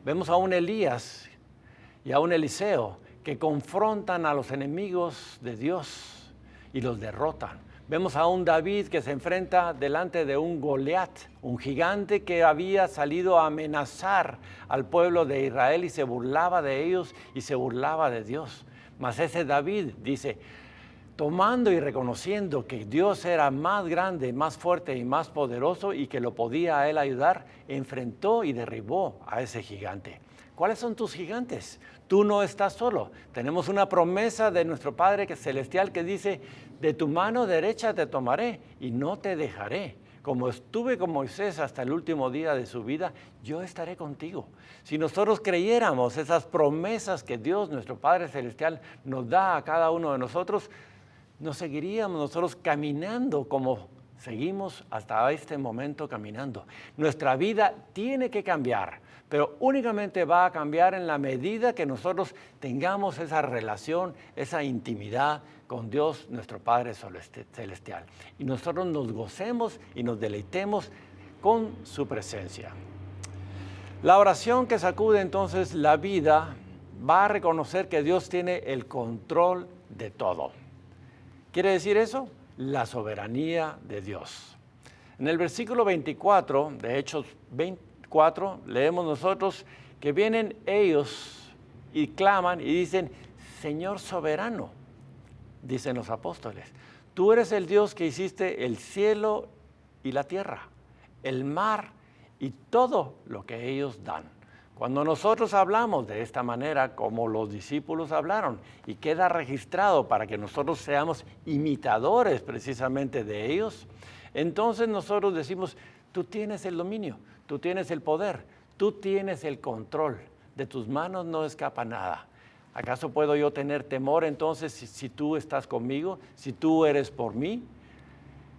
Vemos a un Elías y a un Eliseo que confrontan a los enemigos de Dios y los derrotan. Vemos a un David que se enfrenta delante de un Goliat, un gigante que había salido a amenazar al pueblo de Israel y se burlaba de ellos y se burlaba de Dios. Mas ese David dice, tomando y reconociendo que Dios era más grande, más fuerte y más poderoso y que lo podía a él ayudar, enfrentó y derribó a ese gigante. ¿Cuáles son tus gigantes? Tú no estás solo. Tenemos una promesa de nuestro Padre Celestial que dice, de tu mano derecha te tomaré y no te dejaré. Como estuve con Moisés hasta el último día de su vida, yo estaré contigo. Si nosotros creyéramos esas promesas que Dios, nuestro Padre Celestial, nos da a cada uno de nosotros, nos seguiríamos nosotros caminando como seguimos hasta este momento caminando. Nuestra vida tiene que cambiar, pero únicamente va a cambiar en la medida que nosotros tengamos esa relación, esa intimidad con Dios, nuestro Padre Celestial. Y nosotros nos gocemos y nos deleitemos con su presencia. La oración que sacude entonces la vida va a reconocer que Dios tiene el control de todo. ¿Quiere decir eso? La soberanía de Dios. En el versículo 24 de Hechos 24 leemos nosotros que vienen ellos y claman y dicen, Señor soberano, dicen los apóstoles, tú eres el Dios que hiciste el cielo y la tierra, el mar y todo lo que ellos dan. Cuando nosotros hablamos de esta manera, como los discípulos hablaron, y queda registrado para que nosotros seamos imitadores precisamente de ellos, entonces nosotros decimos, tú tienes el dominio, tú tienes el poder, tú tienes el control, de tus manos no escapa nada. ¿Acaso puedo yo tener temor entonces si tú estás conmigo, si tú eres por mí?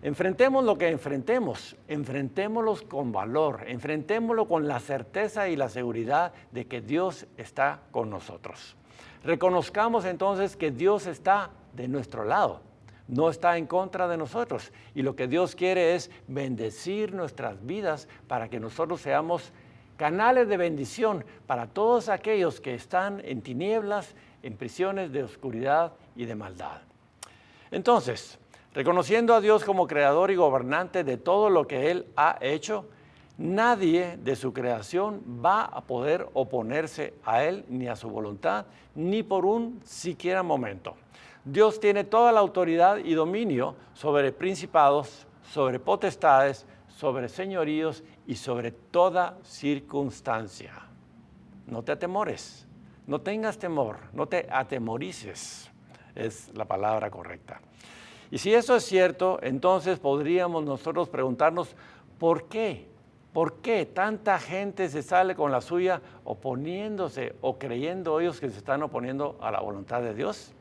Enfrentemos lo que enfrentemos, enfrentémoslo con valor, enfrentémoslo con la certeza y la seguridad de que Dios está con nosotros. Reconozcamos entonces que Dios está de nuestro lado, no está en contra de nosotros. Y lo que Dios quiere es bendecir nuestras vidas para que nosotros seamos canales de bendición para todos aquellos que están en tinieblas, en prisiones de oscuridad y de maldad. Entonces, reconociendo a Dios como creador y gobernante de todo lo que Él ha hecho, nadie de su creación va a poder oponerse a Él ni a su voluntad, ni por un siquiera momento. Dios tiene toda la autoridad y dominio sobre principados, sobre potestades, sobre señoríos y sobre toda circunstancia. No te atemores, no tengas temor, no te atemorices, es la palabra correcta. Y si eso es cierto, entonces podríamos nosotros preguntarnos, ¿por qué? ¿Por qué tanta gente se sale con la suya oponiéndose o creyendo ellos que se están oponiendo a la voluntad de Dios?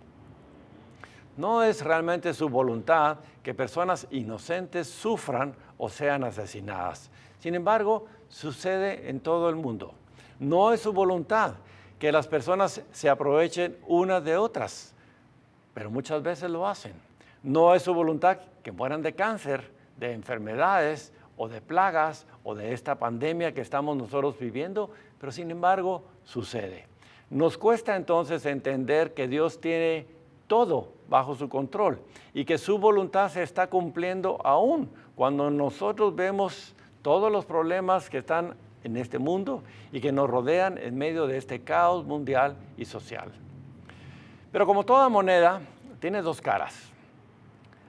No es realmente su voluntad que personas inocentes sufran o sean asesinadas. Sin embargo, sucede en todo el mundo. No es su voluntad que las personas se aprovechen unas de otras, pero muchas veces lo hacen. No es su voluntad que mueran de cáncer, de enfermedades o de plagas o de esta pandemia que estamos nosotros viviendo, pero sin embargo sucede. Nos cuesta entonces entender que Dios tiene todo bajo su control y que su voluntad se está cumpliendo aún cuando nosotros vemos todos los problemas que están en este mundo y que nos rodean en medio de este caos mundial y social. Pero como toda moneda, tiene dos caras.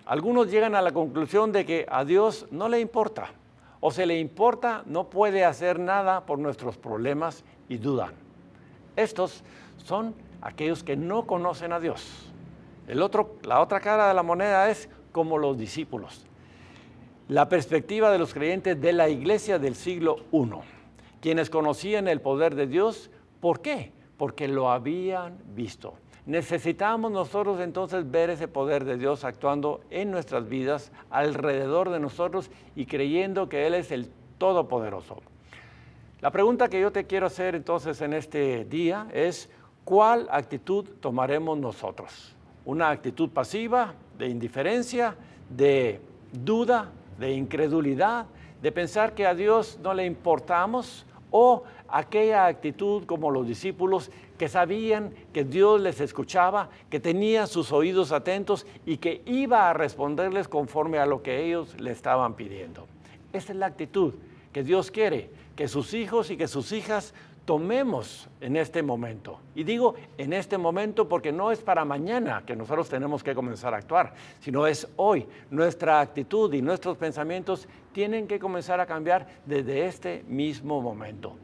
Algunos llegan a la conclusión de que a Dios no le importa, o si le importa, no puede hacer nada por nuestros problemas y dudan. Estos son aquellos que no conocen a Dios. La otra cara de la moneda es como los discípulos. La perspectiva de los creyentes de la iglesia del siglo I, quienes conocían el poder de Dios. ¿Por qué? Porque lo habían visto. Necesitamos nosotros entonces ver ese poder de Dios actuando en nuestras vidas, alrededor de nosotros y creyendo que Él es el Todopoderoso. La pregunta que yo te quiero hacer entonces en este día es, ¿cuál actitud tomaremos nosotros? ¿Una actitud pasiva, de indiferencia, de duda, de incredulidad, de pensar que a Dios no le importamos? ¿O aquella actitud como los discípulos que sabían que Dios les escuchaba, que tenía sus oídos atentos y que iba a responderles conforme a lo que ellos le estaban pidiendo? Esa es la actitud que Dios quiere que sus hijos y que sus hijas tomemos en este momento. Y digo en este momento porque no es para mañana que nosotros tenemos que comenzar a actuar, sino es hoy. Nuestra actitud y nuestros pensamientos tienen que comenzar a cambiar desde este mismo momento.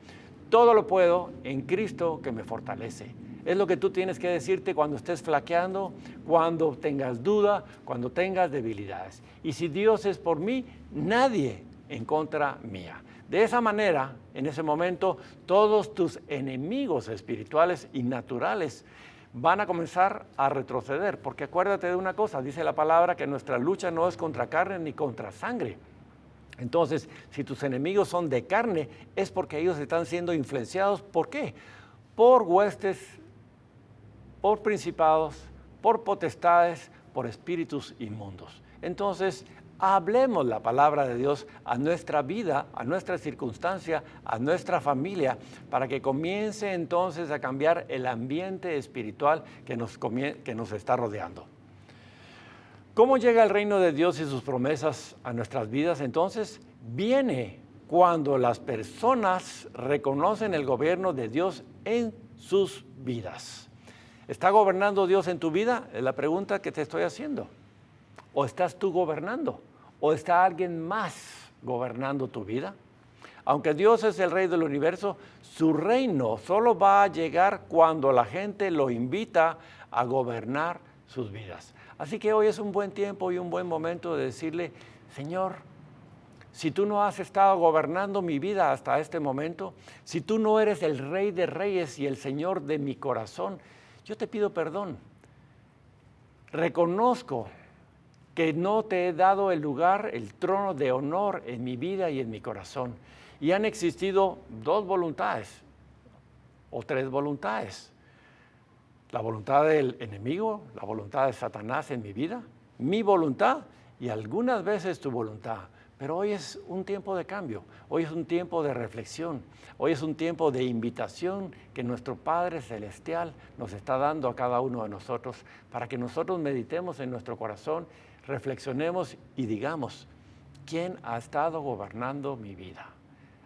Todo lo puedo en Cristo que me fortalece. Es lo que tú tienes que decirte cuando estés flaqueando, cuando tengas duda, cuando tengas debilidades. Y si Dios es por mí, nadie en contra mía. De esa manera, en ese momento, todos tus enemigos espirituales y naturales van a comenzar a retroceder. Porque acuérdate de una cosa, dice la palabra que nuestra lucha no es contra carne ni contra sangre. Entonces, si tus enemigos son de carne, es porque ellos están siendo influenciados. ¿Por qué? Por huestes, por principados, por potestades, por espíritus inmundos. Entonces, Hablemos la palabra de Dios a nuestra vida, a nuestra circunstancia, a nuestra familia, para que comience entonces a cambiar el ambiente espiritual que nos está rodeando. ¿Cómo llega el reino de Dios y sus promesas a nuestras vidas? Entonces, viene cuando las personas reconocen el gobierno de Dios en sus vidas. ¿Está gobernando Dios en tu vida? Es la pregunta que te estoy haciendo. ¿O estás tú gobernando? ¿O está alguien más gobernando tu vida? Aunque Dios es el rey del universo, su reino solo va a llegar cuando la gente lo invita a gobernar sus vidas. Así que hoy es un buen tiempo y un buen momento de decirle, Señor, si tú no has estado gobernando mi vida hasta este momento, si tú no eres el Rey de Reyes y el Señor de mi corazón, yo te pido perdón. Reconozco que no te he dado el lugar, el trono de honor en mi vida y en mi corazón. Y han existido 2 voluntades o 3 voluntades. La voluntad del enemigo, la voluntad de Satanás en mi vida, mi voluntad y algunas veces tu voluntad. Pero hoy es un tiempo de cambio, hoy es un tiempo de reflexión, hoy es un tiempo de invitación que nuestro Padre Celestial nos está dando a cada uno de nosotros para que nosotros meditemos en nuestro corazón, reflexionemos y digamos, ¿quién ha estado gobernando mi vida?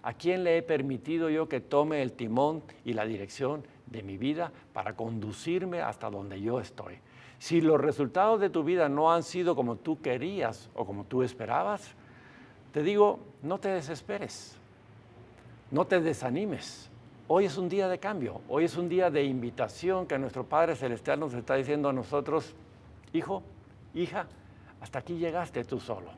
¿A quién le he permitido yo que tome el timón y la dirección de mi vida para conducirme hasta donde yo estoy? Si los resultados de tu vida no han sido como tú querías o como tú esperabas, te digo, no te desesperes, no te desanimes. Hoy es un día de cambio, hoy es un día de invitación que nuestro Padre Celestial nos está diciendo a nosotros, hijo, hija, hasta aquí llegaste tú solo.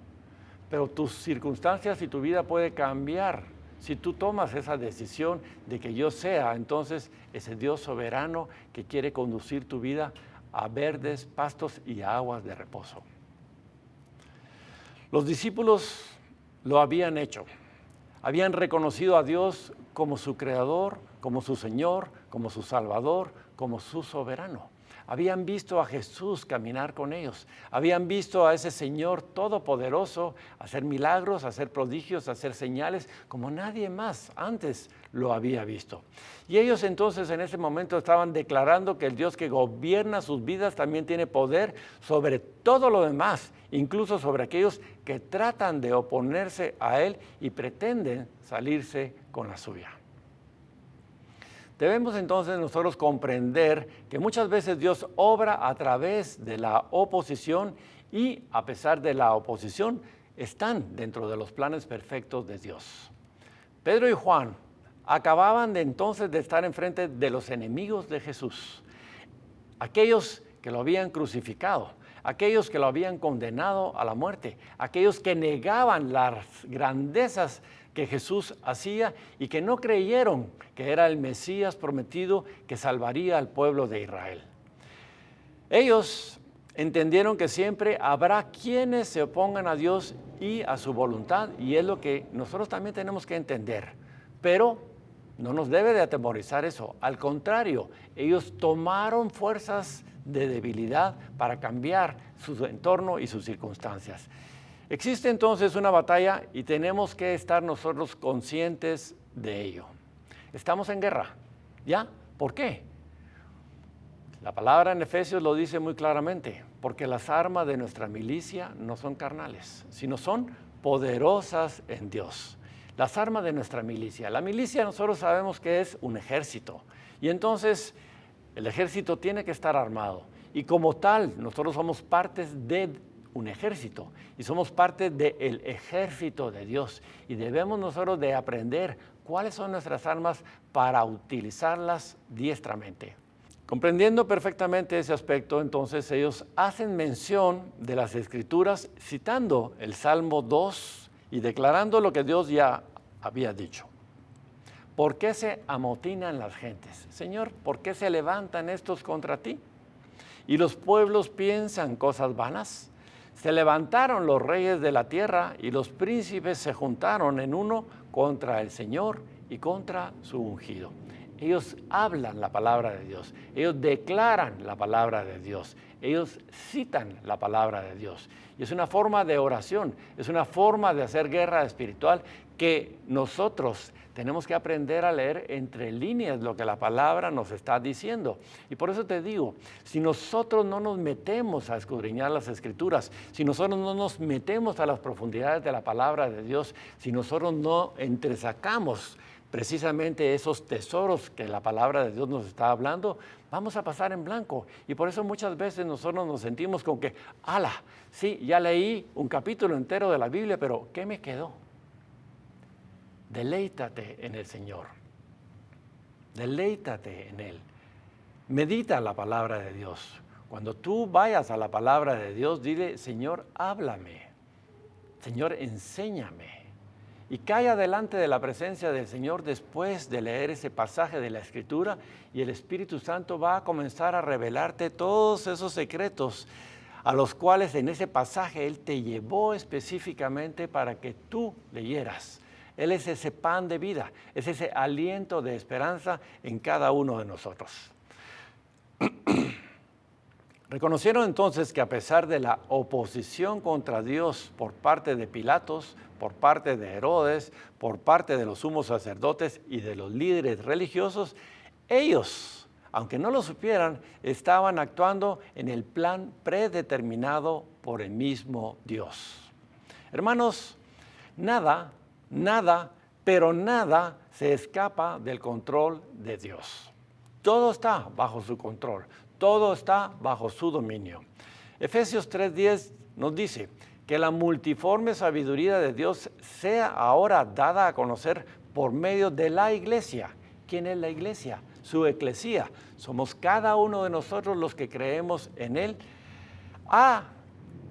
Pero tus circunstancias y tu vida puede cambiar si tú tomas esa decisión de que yo sea entonces ese Dios soberano que quiere conducir tu vida a verdes pastos y a aguas de reposo. Los discípulos lo habían hecho. Habían reconocido a Dios como su creador, como su Señor, como su Salvador, como su soberano. Habían visto a Jesús caminar con ellos. Habían visto a ese Señor todopoderoso hacer milagros, hacer prodigios, hacer señales, como nadie más antes lo había visto. Y ellos entonces en ese momento estaban declarando que el Dios que gobierna sus vidas también tiene poder sobre todo lo demás, incluso sobre aquellos que tratan de oponerse a Él y pretenden salirse con la suya. Debemos entonces nosotros comprender que muchas veces Dios obra a través de la oposición y a pesar de la oposición están dentro de los planes perfectos de Dios. Pedro y Juan acababan de entonces de estar enfrente de los enemigos de Jesús, aquellos que lo habían crucificado, aquellos que lo habían condenado a la muerte, aquellos que negaban las grandezas que Jesús hacía y que no creyeron que era el Mesías prometido que salvaría al pueblo de Israel. Ellos entendieron que siempre habrá quienes se opongan a Dios y a su voluntad, y es lo que nosotros también tenemos que entender. Pero no nos debe de atemorizar eso. Al contrario, ellos tomaron fuerzas de debilidad para cambiar su entorno y sus circunstancias. Existe entonces una batalla y tenemos que estar nosotros conscientes de ello. Estamos en guerra, ¿ya? ¿Por qué? La palabra en Efesios lo dice muy claramente, porque las armas de nuestra milicia no son carnales, sino son poderosas en Dios. Las armas de nuestra milicia. La milicia nosotros sabemos que es un ejército y entonces el ejército tiene que estar armado y como tal nosotros somos partes de un ejército y somos parte del ejército de Dios y debemos nosotros de aprender cuáles son nuestras armas para utilizarlas diestramente. Comprendiendo perfectamente ese aspecto, entonces ellos hacen mención de las Escrituras citando el Salmo 2 y declarando lo que Dios ya había dicho. ¿Por qué se amotinan las gentes? Señor, ¿por qué se levantan estos contra ti? ¿Y los pueblos piensan cosas vanas? Se levantaron los reyes de la tierra y los príncipes se juntaron en uno contra el Señor y contra su ungido. Ellos hablan la palabra de Dios, ellos declaran la palabra de Dios, ellos citan la palabra de Dios. Y es una forma de oración, es una forma de hacer guerra espiritual que nosotros tenemos que aprender a leer entre líneas lo que la palabra nos está diciendo. Y por eso te digo, si nosotros no nos metemos a escudriñar las Escrituras, si nosotros no nos metemos a las profundidades de la palabra de Dios, si nosotros no entresacamos precisamente esos tesoros que la palabra de Dios nos está hablando, vamos a pasar en blanco. Y por eso muchas veces nosotros nos sentimos con que, ala, sí, ya leí un capítulo entero de la Biblia, pero ¿qué me quedó? Deleítate en el Señor. Deleítate en Él. Medita la palabra de Dios. Cuando tú vayas a la palabra de Dios, dile, Señor, háblame. Señor, enséñame. Y calla delante de la presencia del Señor después de leer ese pasaje de la Escritura y el Espíritu Santo va a comenzar a revelarte todos esos secretos a los cuales en ese pasaje Él te llevó específicamente para que tú leyeras. Él es ese pan de vida, es ese aliento de esperanza en cada uno de nosotros. Reconocieron entonces que a pesar de la oposición contra Dios por parte de Pilatos, por parte de Herodes, por parte de los sumos sacerdotes y de los líderes religiosos, ellos, aunque no lo supieran, estaban actuando en el plan predeterminado por el mismo Dios. Hermanos, nada, pero nada se escapa del control de Dios. Todo está bajo su control, todo está bajo su dominio. Efesios 3:10 nos dice que la multiforme sabiduría de Dios sea ahora dada a conocer por medio de la iglesia. ¿Quién es la iglesia? Su eclesía. Somos cada uno de nosotros los que creemos en Él, a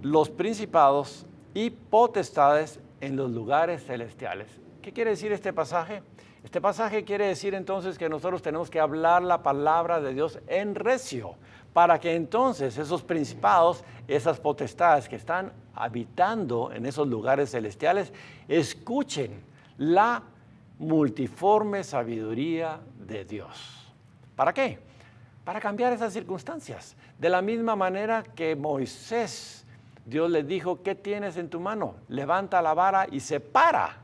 los principados y potestades en los lugares celestiales. ¿Qué quiere decir este pasaje? Este pasaje quiere decir entonces que nosotros tenemos que hablar la palabra de Dios en recio, para que entonces esos principados, esas potestades que están habitando en esos lugares celestiales, escuchen la multiforme sabiduría de Dios. ¿Para qué? Para cambiar esas circunstancias. De la misma manera que Moisés, Dios le dijo, ¿qué tienes en tu mano? Levanta la vara y separa.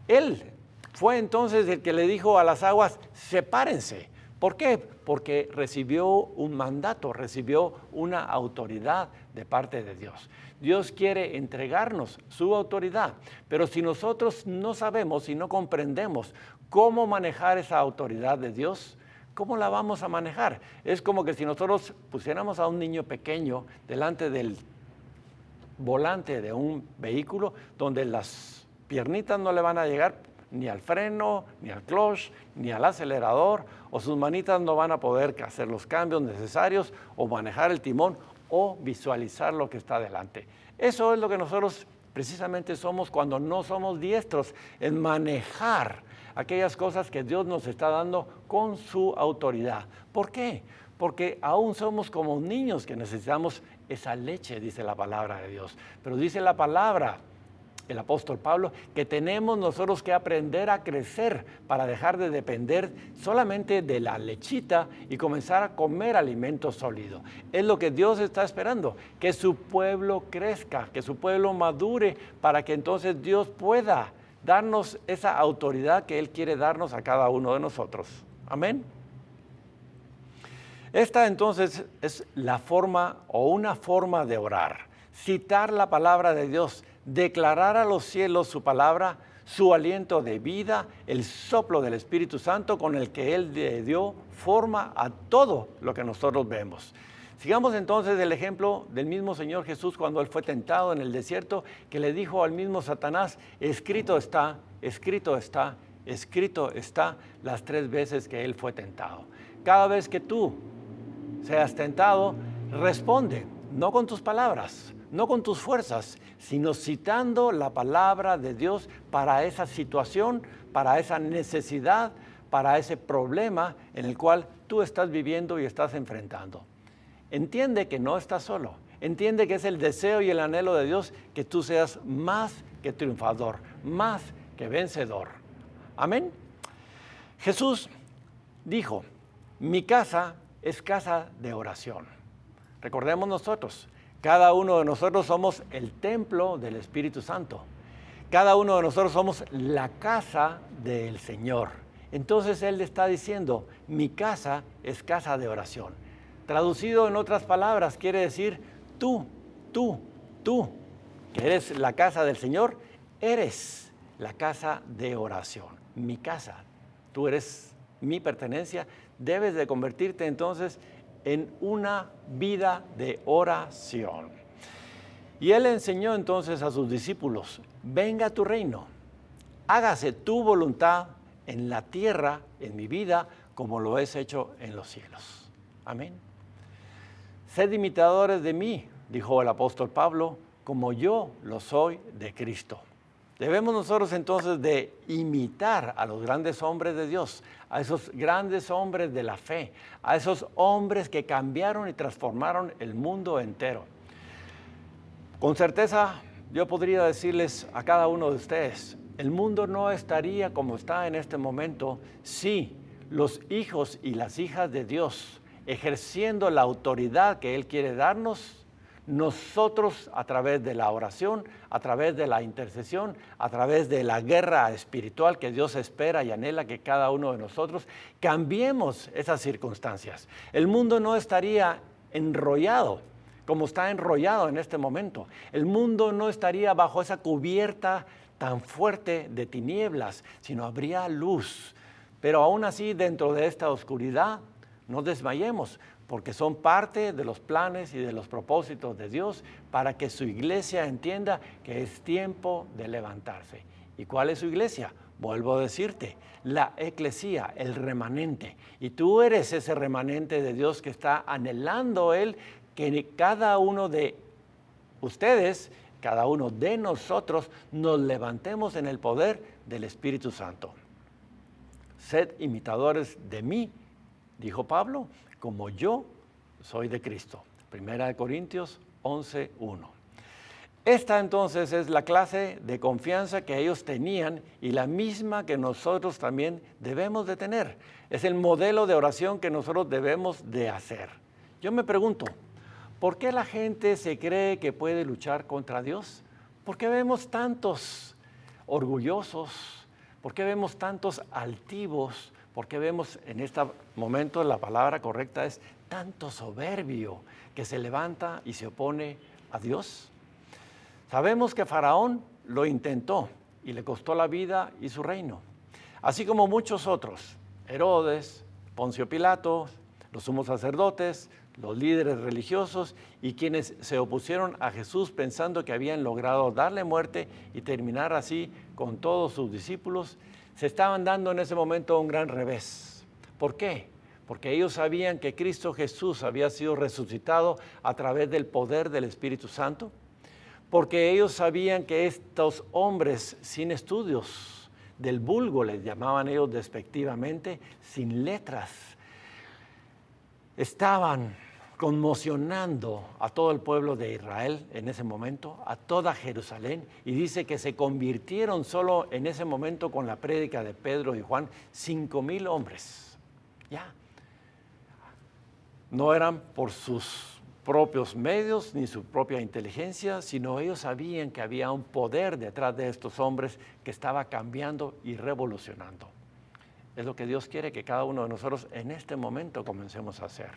Él fue entonces el que le dijo a las aguas, sepárense. ¿Por qué? Porque recibió un mandato, recibió una autoridad de parte de Dios. Dios quiere entregarnos su autoridad, pero si nosotros no sabemos y no comprendemos cómo manejar esa autoridad de Dios, ¿cómo la vamos a manejar? Es como que si nosotros pusiéramos a un niño pequeño delante del volante de un vehículo donde las piernitas no le van a llegar ni al freno, ni al clutch, ni al acelerador, o sus manitas no van a poder hacer los cambios necesarios o manejar el timón o visualizar lo que está delante. Eso es lo que nosotros precisamente somos cuando no somos diestros en manejar aquellas cosas que Dios nos está dando con su autoridad. ¿Por qué? Porque aún somos como niños que necesitamos esa leche, dice la palabra de Dios. Pero dice la palabra, el apóstol Pablo, que tenemos nosotros que aprender a crecer para dejar de depender solamente de la lechita y comenzar a comer alimento sólido. Es lo que Dios está esperando, que su pueblo crezca, que su pueblo madure, para que entonces Dios pueda darnos esa autoridad que Él quiere darnos a cada uno de nosotros. Amén. Esta entonces es la forma o una forma de orar. Citar la palabra de Dios, declarar a los cielos su palabra, su aliento de vida, el soplo del Espíritu Santo con el que Él le dio forma a todo lo que nosotros vemos. Sigamos entonces el ejemplo del mismo Señor Jesús cuando Él fue tentado en el desierto, que le dijo al mismo Satanás, escrito está, escrito está, escrito está, las 3 veces que Él fue tentado. Cada vez que tú seas tentado, responde, no con tus palabras, no con tus fuerzas, sino citando la palabra de Dios para esa situación, para esa necesidad, para ese problema en el cual tú estás viviendo y estás enfrentando. Entiende que no estás solo. Entiende que es el deseo y el anhelo de Dios que tú seas más que triunfador, más que vencedor. Amén. Jesús dijo, mi casa es casa de oración. Recordemos nosotros, cada uno de nosotros somos el templo del Espíritu Santo. Cada uno de nosotros somos la casa del Señor. Entonces Él le está diciendo, mi casa es casa de oración. Traducido en otras palabras, quiere decir, tú, que eres la casa del Señor, eres la casa de oración. Mi casa, tú eres mi pertenencia, debes de convertirte entonces en una vida de oración. Y Él enseñó entonces a sus discípulos, venga tu reino, hágase tu voluntad en la tierra, en mi vida, como lo es hecho en los cielos. Amén. Sed imitadores de mí, dijo el apóstol Pablo, como yo lo soy de Cristo. Debemos nosotros entonces de imitar a los grandes hombres de Dios, a esos grandes hombres de la fe, a esos hombres que cambiaron y transformaron el mundo entero. Con certeza, yo podría decirles a cada uno de ustedes, el mundo no estaría como está en este momento si los hijos y las hijas de Dios, ejerciendo la autoridad que Él quiere darnos, nosotros a través de la oración, a través de la intercesión, a través de la guerra espiritual que Dios espera y anhela que cada uno de nosotros cambiemos esas circunstancias. El mundo no estaría enrollado como está enrollado en este momento. El mundo no estaría bajo esa cubierta tan fuerte de tinieblas, sino habría luz. Pero aún así, dentro de esta oscuridad, no desmayemos, porque son parte de los planes y de los propósitos de Dios para que su iglesia entienda que es tiempo de levantarse. ¿Y cuál es su iglesia? Vuelvo a decirte, la eclesía, el remanente. Y tú eres ese remanente de Dios que está anhelando Él que cada uno de ustedes, cada uno de nosotros, nos levantemos en el poder del Espíritu Santo. Sed imitadores de mí, dijo Pablo, como yo soy de Cristo. 1 Corintios 11:1. Esta entonces es la clase de confianza que ellos tenían y la misma que nosotros también debemos de tener. Es el modelo de oración que nosotros debemos de hacer. Yo me pregunto, ¿por qué la gente se cree que puede luchar contra Dios? ¿Por qué vemos tantos orgullosos? ¿Por qué vemos tantos altivos? ¿Por qué vemos en este momento, la palabra correcta es tanto soberbio que se levanta y se opone a Dios? Sabemos que Faraón lo intentó y le costó la vida y su reino, así como muchos otros, Herodes, Poncio Pilato, los sumos sacerdotes, los líderes religiosos y quienes se opusieron a Jesús pensando que habían logrado darle muerte y terminar así con todos sus discípulos, se estaban dando en ese momento un gran revés. ¿Por qué? Porque ellos sabían que Cristo Jesús había sido resucitado a través del poder del Espíritu Santo, porque ellos sabían que estos hombres sin estudios, del vulgo les llamaban ellos despectivamente, sin letras, estaban conmocionando a todo el pueblo de Israel en ese momento, a toda Jerusalén, y dice que se convirtieron solo en ese momento con la prédica de Pedro y Juan 5,000 hombres. Ya. No eran por sus propios medios ni su propia inteligencia, sino ellos sabían que había un poder detrás de estos hombres que estaba cambiando y revolucionando. Es lo que Dios quiere que cada uno de nosotros en este momento comencemos a hacer.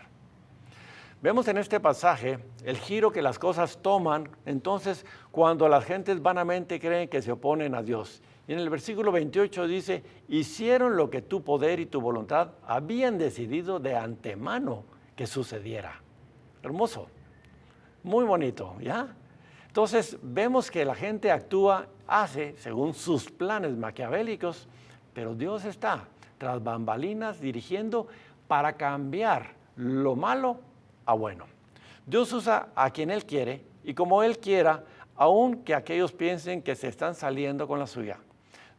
Vemos en este pasaje el giro que las cosas toman entonces cuando las gentes vanamente creen que se oponen a Dios. Y en el versículo 28 dice, hicieron lo que tu poder y tu voluntad habían decidido de antemano que sucediera. Hermoso, muy bonito, ¿ya? Entonces vemos que la gente actúa, hace según sus planes maquiavélicos, pero Dios está tras bambalinas dirigiendo para cambiar lo malo a bueno. Dios usa a quien Él quiere y como Él quiera, aun que aquellos piensen que se están saliendo con la suya.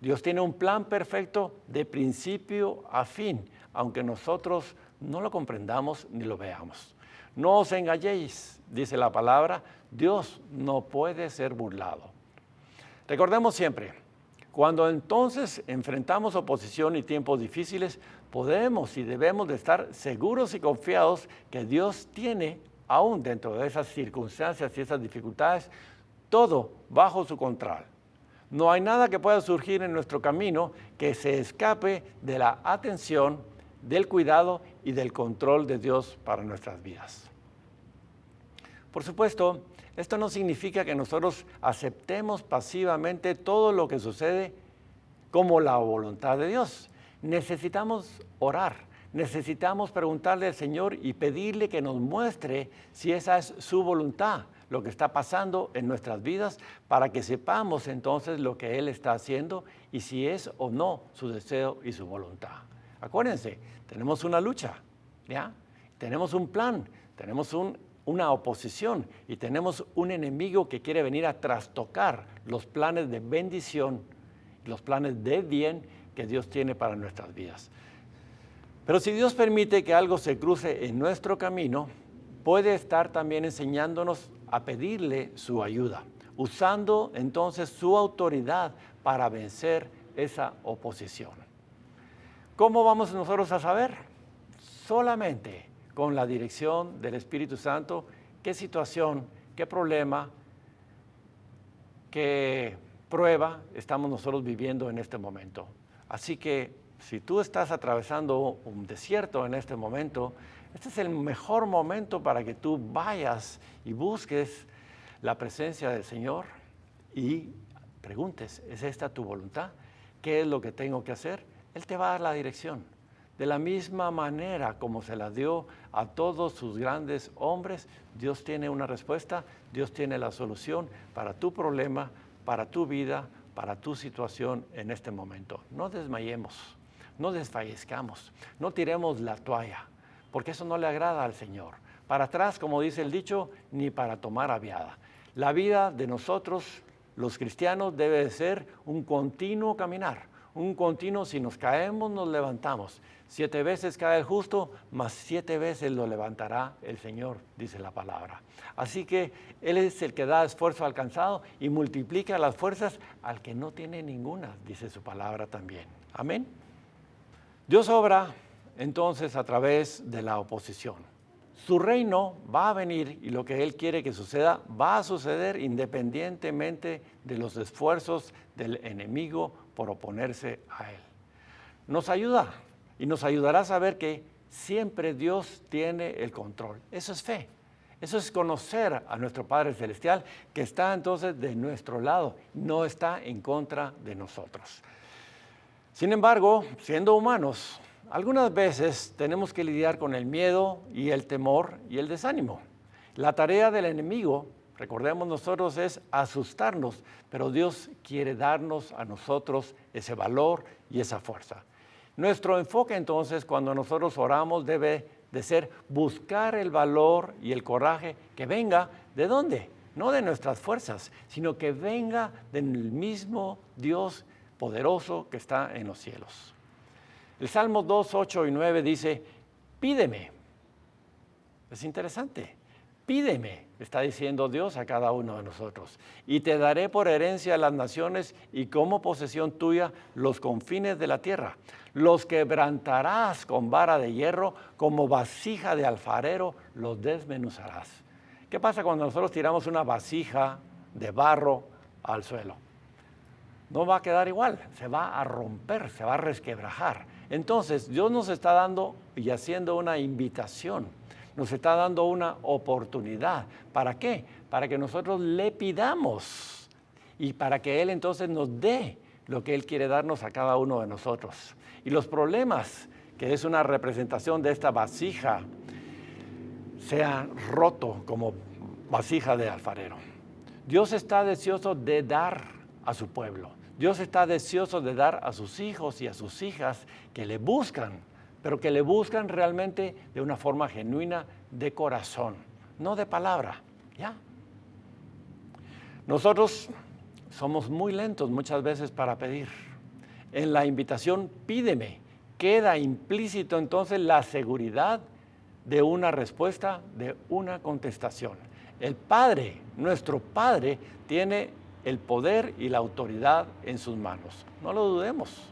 Dios tiene un plan perfecto de principio a fin, aunque nosotros no lo comprendamos ni lo veamos. No os engañéis, dice la palabra, Dios no puede ser burlado. Recordemos siempre, Cuando entonces enfrentamos oposición y tiempos difíciles, podemos y debemos de estar seguros y confiados que Dios tiene, aún dentro de esas circunstancias y esas dificultades, todo bajo su control. No hay nada que pueda surgir en nuestro camino que se escape de la atención, del cuidado y del control de Dios para nuestras vidas. Por supuesto, esto no significa que nosotros aceptemos pasivamente todo lo que sucede como la voluntad de Dios. Necesitamos orar, necesitamos preguntarle al Señor y pedirle que nos muestre si esa es su voluntad, lo que está pasando en nuestras vidas, para que sepamos entonces lo que Él está haciendo y si es o no su deseo y su voluntad. Acuérdense, tenemos una lucha, ¿ya? Tenemos un plan, tenemos una oposición y tenemos un enemigo que quiere venir a trastocar los planes de bendición, los planes de bien que Dios tiene para nuestras vidas. Pero si Dios permite que algo se cruce en nuestro camino, puede estar también enseñándonos a pedirle su ayuda, usando entonces su autoridad para vencer esa oposición. ¿Cómo vamos nosotros a saber? Solamente con la dirección del Espíritu Santo, qué situación, qué problema, qué prueba estamos nosotros viviendo en este momento. Así que si tú estás atravesando un desierto en este momento, este es el mejor momento para que tú vayas y busques la presencia del Señor y preguntes, ¿es esta tu voluntad? ¿Qué es lo que tengo que hacer? Él te va a dar la dirección. De la misma manera como se la dio a todos sus grandes hombres, Dios tiene una respuesta, Dios tiene la solución para tu problema, para tu vida, para tu situación en este momento. No desmayemos, no desfallezcamos, no tiremos la toalla, porque eso no le agrada al Señor. Para atrás, como dice el dicho, ni para tomar aviada. La vida de nosotros, los cristianos, debe de ser un continuo caminar. Un continuo, si nos caemos, nos levantamos. 7 veces cae el justo, mas 7 veces lo levantará el Señor, dice la palabra. Así que Él es el que da esfuerzo al cansado y multiplica las fuerzas al que no tiene ninguna, dice su palabra también. Amén. Dios obra entonces a través de la oposición. Su reino va a venir y lo que Él quiere que suceda va a suceder independientemente de los esfuerzos del enemigo por oponerse a Él. Nos ayuda y nos ayudará a saber que siempre Dios tiene el control. Eso es fe. Eso es conocer a nuestro Padre Celestial que está entonces de nuestro lado, no está en contra de nosotros. Sin embargo, siendo humanos, algunas veces tenemos que lidiar con el miedo y el temor y el desánimo. La tarea del enemigo, recordemos nosotros, es asustarnos, pero Dios quiere darnos a nosotros ese valor y esa fuerza. Nuestro enfoque entonces cuando nosotros oramos debe de ser buscar el valor y el coraje que venga, ¿de dónde? No de nuestras fuerzas, sino que venga del mismo Dios poderoso que está en los cielos. El Salmo 2, 8 y 9 dice, pídeme. Es interesante. Pídeme, está diciendo Dios a cada uno de nosotros, y te daré por herencia a las naciones y como posesión tuya los confines de la tierra. Los quebrantarás con vara de hierro, como vasija de alfarero los desmenuzarás. ¿Qué pasa cuando nosotros tiramos una vasija de barro al suelo? No va a quedar igual, se va a romper, se va a resquebrajar. Entonces, Dios nos está dando y haciendo una invitación, nos está dando una oportunidad. ¿Para qué? Para que nosotros le pidamos y para que Él entonces nos dé lo que Él quiere darnos a cada uno de nosotros. Y los problemas, que es una representación de esta vasija, sea roto como vasija de alfarero. Dios está deseoso de dar a su pueblo. Dios está deseoso de dar a sus hijos y a sus hijas que le buscan, pero que le buscan realmente de una forma genuina, de corazón, no de palabra, ¿ya? Nosotros somos muy lentos muchas veces para pedir. En la invitación, pídeme, queda implícito entonces la seguridad de una respuesta, de una contestación. El Padre, nuestro Padre, tiene el poder y la autoridad en sus manos. No lo dudemos.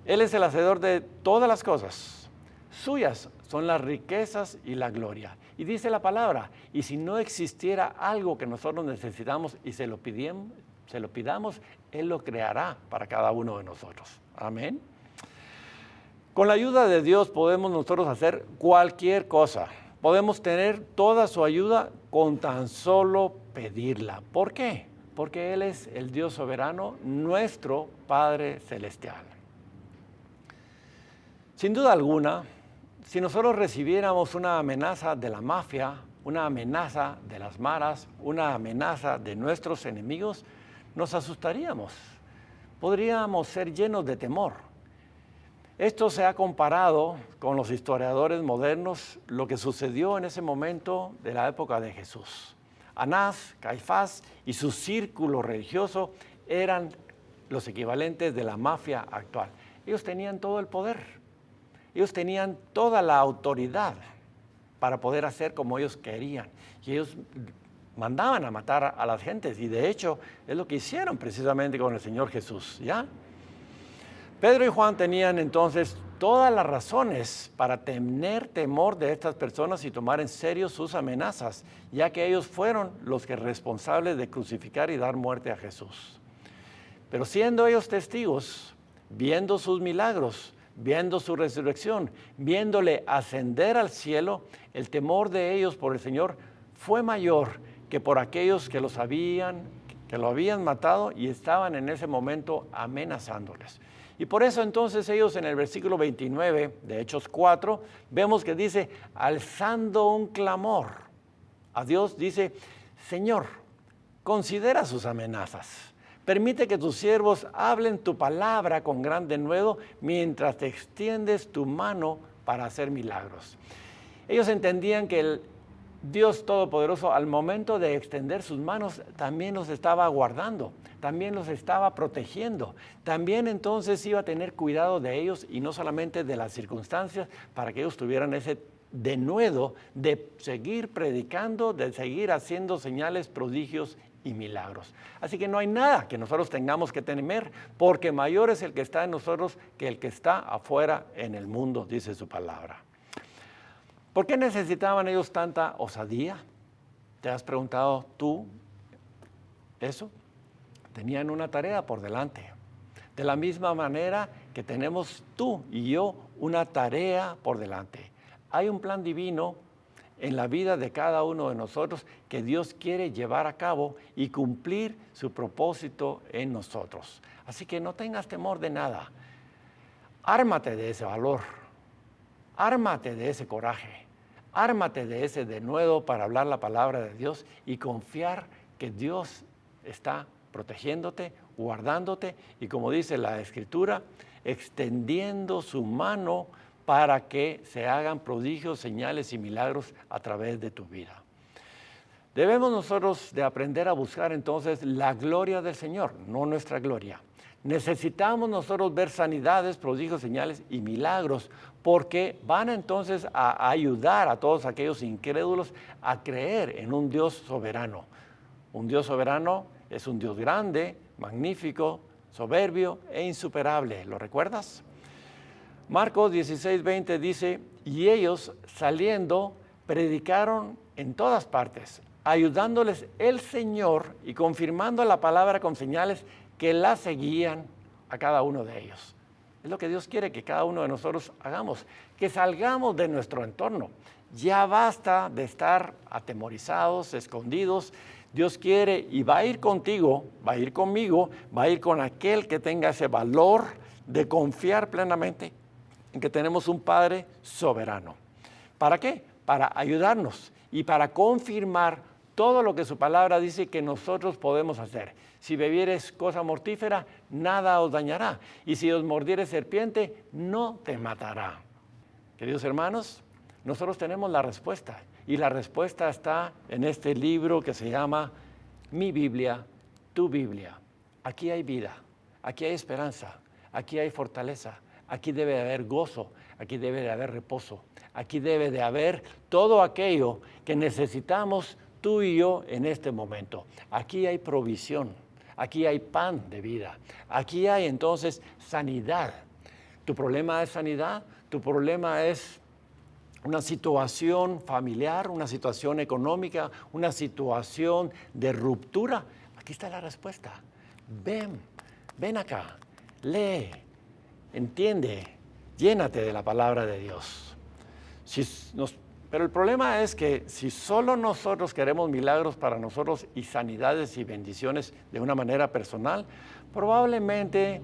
Él es el hacedor de todas las cosas. Suyas son las riquezas y la gloria. Y dice la palabra, y si no existiera algo que nosotros necesitamos y se lo pidamos, Él lo creará para cada uno de nosotros. Amén. Con la ayuda de Dios podemos nosotros hacer cualquier cosa. Podemos tener toda su ayuda con tan solo pedirla. ¿Por qué? Porque Él es el Dios soberano, nuestro Padre Celestial. Sin duda alguna, si nosotros recibiéramos una amenaza de la mafia, una amenaza de las maras, una amenaza de nuestros enemigos, nos asustaríamos. Podríamos ser llenos de temor. Esto se ha comparado con los historiadores modernos, lo que sucedió en ese momento de la época de Jesús. Anás, Caifás y su círculo religioso eran los equivalentes de la mafia actual. Ellos tenían todo el poder. Ellos tenían toda la autoridad para poder hacer como ellos querían. Y ellos mandaban a matar a las gentes. Y de hecho, es lo que hicieron precisamente con el Señor Jesús, ¿ya? Pedro y Juan tenían entonces todas las razones para tener temor de estas personas y tomar en serio sus amenazas, ya que ellos fueron los que responsables de crucificar y dar muerte a Jesús. Pero siendo ellos testigos, viendo sus milagros, viendo su resurrección, viéndole ascender al cielo, el temor de ellos por el Señor fue mayor que por aquellos que lo habían matado y estaban en ese momento amenazándoles. Y por eso entonces ellos en el versículo 29 de Hechos 4, vemos que dice, alzando un clamor a Dios, dice, Señor, considera sus amenazas. Permite que tus siervos hablen tu palabra con gran denuedo mientras te extiendes tu mano para hacer milagros. Ellos entendían que el Dios Todopoderoso al momento de extender sus manos también los estaba guardando, también los estaba protegiendo. También entonces iba a tener cuidado de ellos y no solamente de las circunstancias para que ellos tuvieran ese denuedo de seguir predicando, de seguir haciendo señales, prodigios y milagros. Así que no hay nada que nosotros tengamos que temer, porque mayor es el que está en nosotros que el que está afuera en el mundo, dice su palabra. ¿Por qué necesitaban ellos tanta osadía? ¿Te has preguntado tú eso? Tenían una tarea por delante. De la misma manera que tenemos tú y yo una tarea por delante. Hay un plan divino en la vida de cada uno de nosotros que Dios quiere llevar a cabo y cumplir su propósito en nosotros. Así que no tengas temor de nada. Ármate de ese valor, ármate de ese coraje, ármate de ese denuedo para hablar la palabra de Dios y confiar que Dios está protegiéndote, guardándote y, como dice la Escritura, extendiendo su mano para que se hagan prodigios, señales y milagros a través de tu vida. Debemos nosotros de aprender a buscar entonces la gloria del Señor, no nuestra gloria. Necesitamos nosotros ver sanidades, prodigios, señales y milagros, porque van entonces a ayudar a todos aquellos incrédulos a creer en un Dios soberano. Un Dios soberano es un Dios grande, magnífico, soberbio e insuperable. ¿Lo recuerdas? Marcos 16:20 dice, y ellos saliendo predicaron en todas partes, ayudándoles el Señor y confirmando la palabra con señales que la seguían a cada uno de ellos. Es lo que Dios quiere que cada uno de nosotros hagamos, que salgamos de nuestro entorno. Ya basta de estar atemorizados, escondidos. Dios quiere y va a ir contigo, va a ir conmigo, va a ir con aquel que tenga ese valor de confiar plenamente en que tenemos un Padre soberano. ¿Para qué? Para ayudarnos y para confirmar todo lo que su palabra dice que nosotros podemos hacer. Si bebieres cosa mortífera, nada os dañará. Y si os mordieres serpiente, no te matará. Queridos hermanos, nosotros tenemos la respuesta. Y la respuesta está en este libro que se llama Mi Biblia, Tu Biblia. Aquí hay vida, aquí hay esperanza, aquí hay fortaleza. Aquí debe de haber gozo, aquí debe de haber reposo, aquí debe de haber todo aquello que necesitamos tú y yo en este momento. Aquí hay provisión, aquí hay pan de vida, aquí hay entonces sanidad. ¿Tu problema es sanidad? ¿Tu problema es una situación familiar, una situación económica, una situación de ruptura? Aquí está la respuesta. Ven acá, lee, entiende, llénate de la palabra de Dios. Pero el problema es que si solo nosotros queremos milagros para nosotros y sanidades y bendiciones de una manera personal, probablemente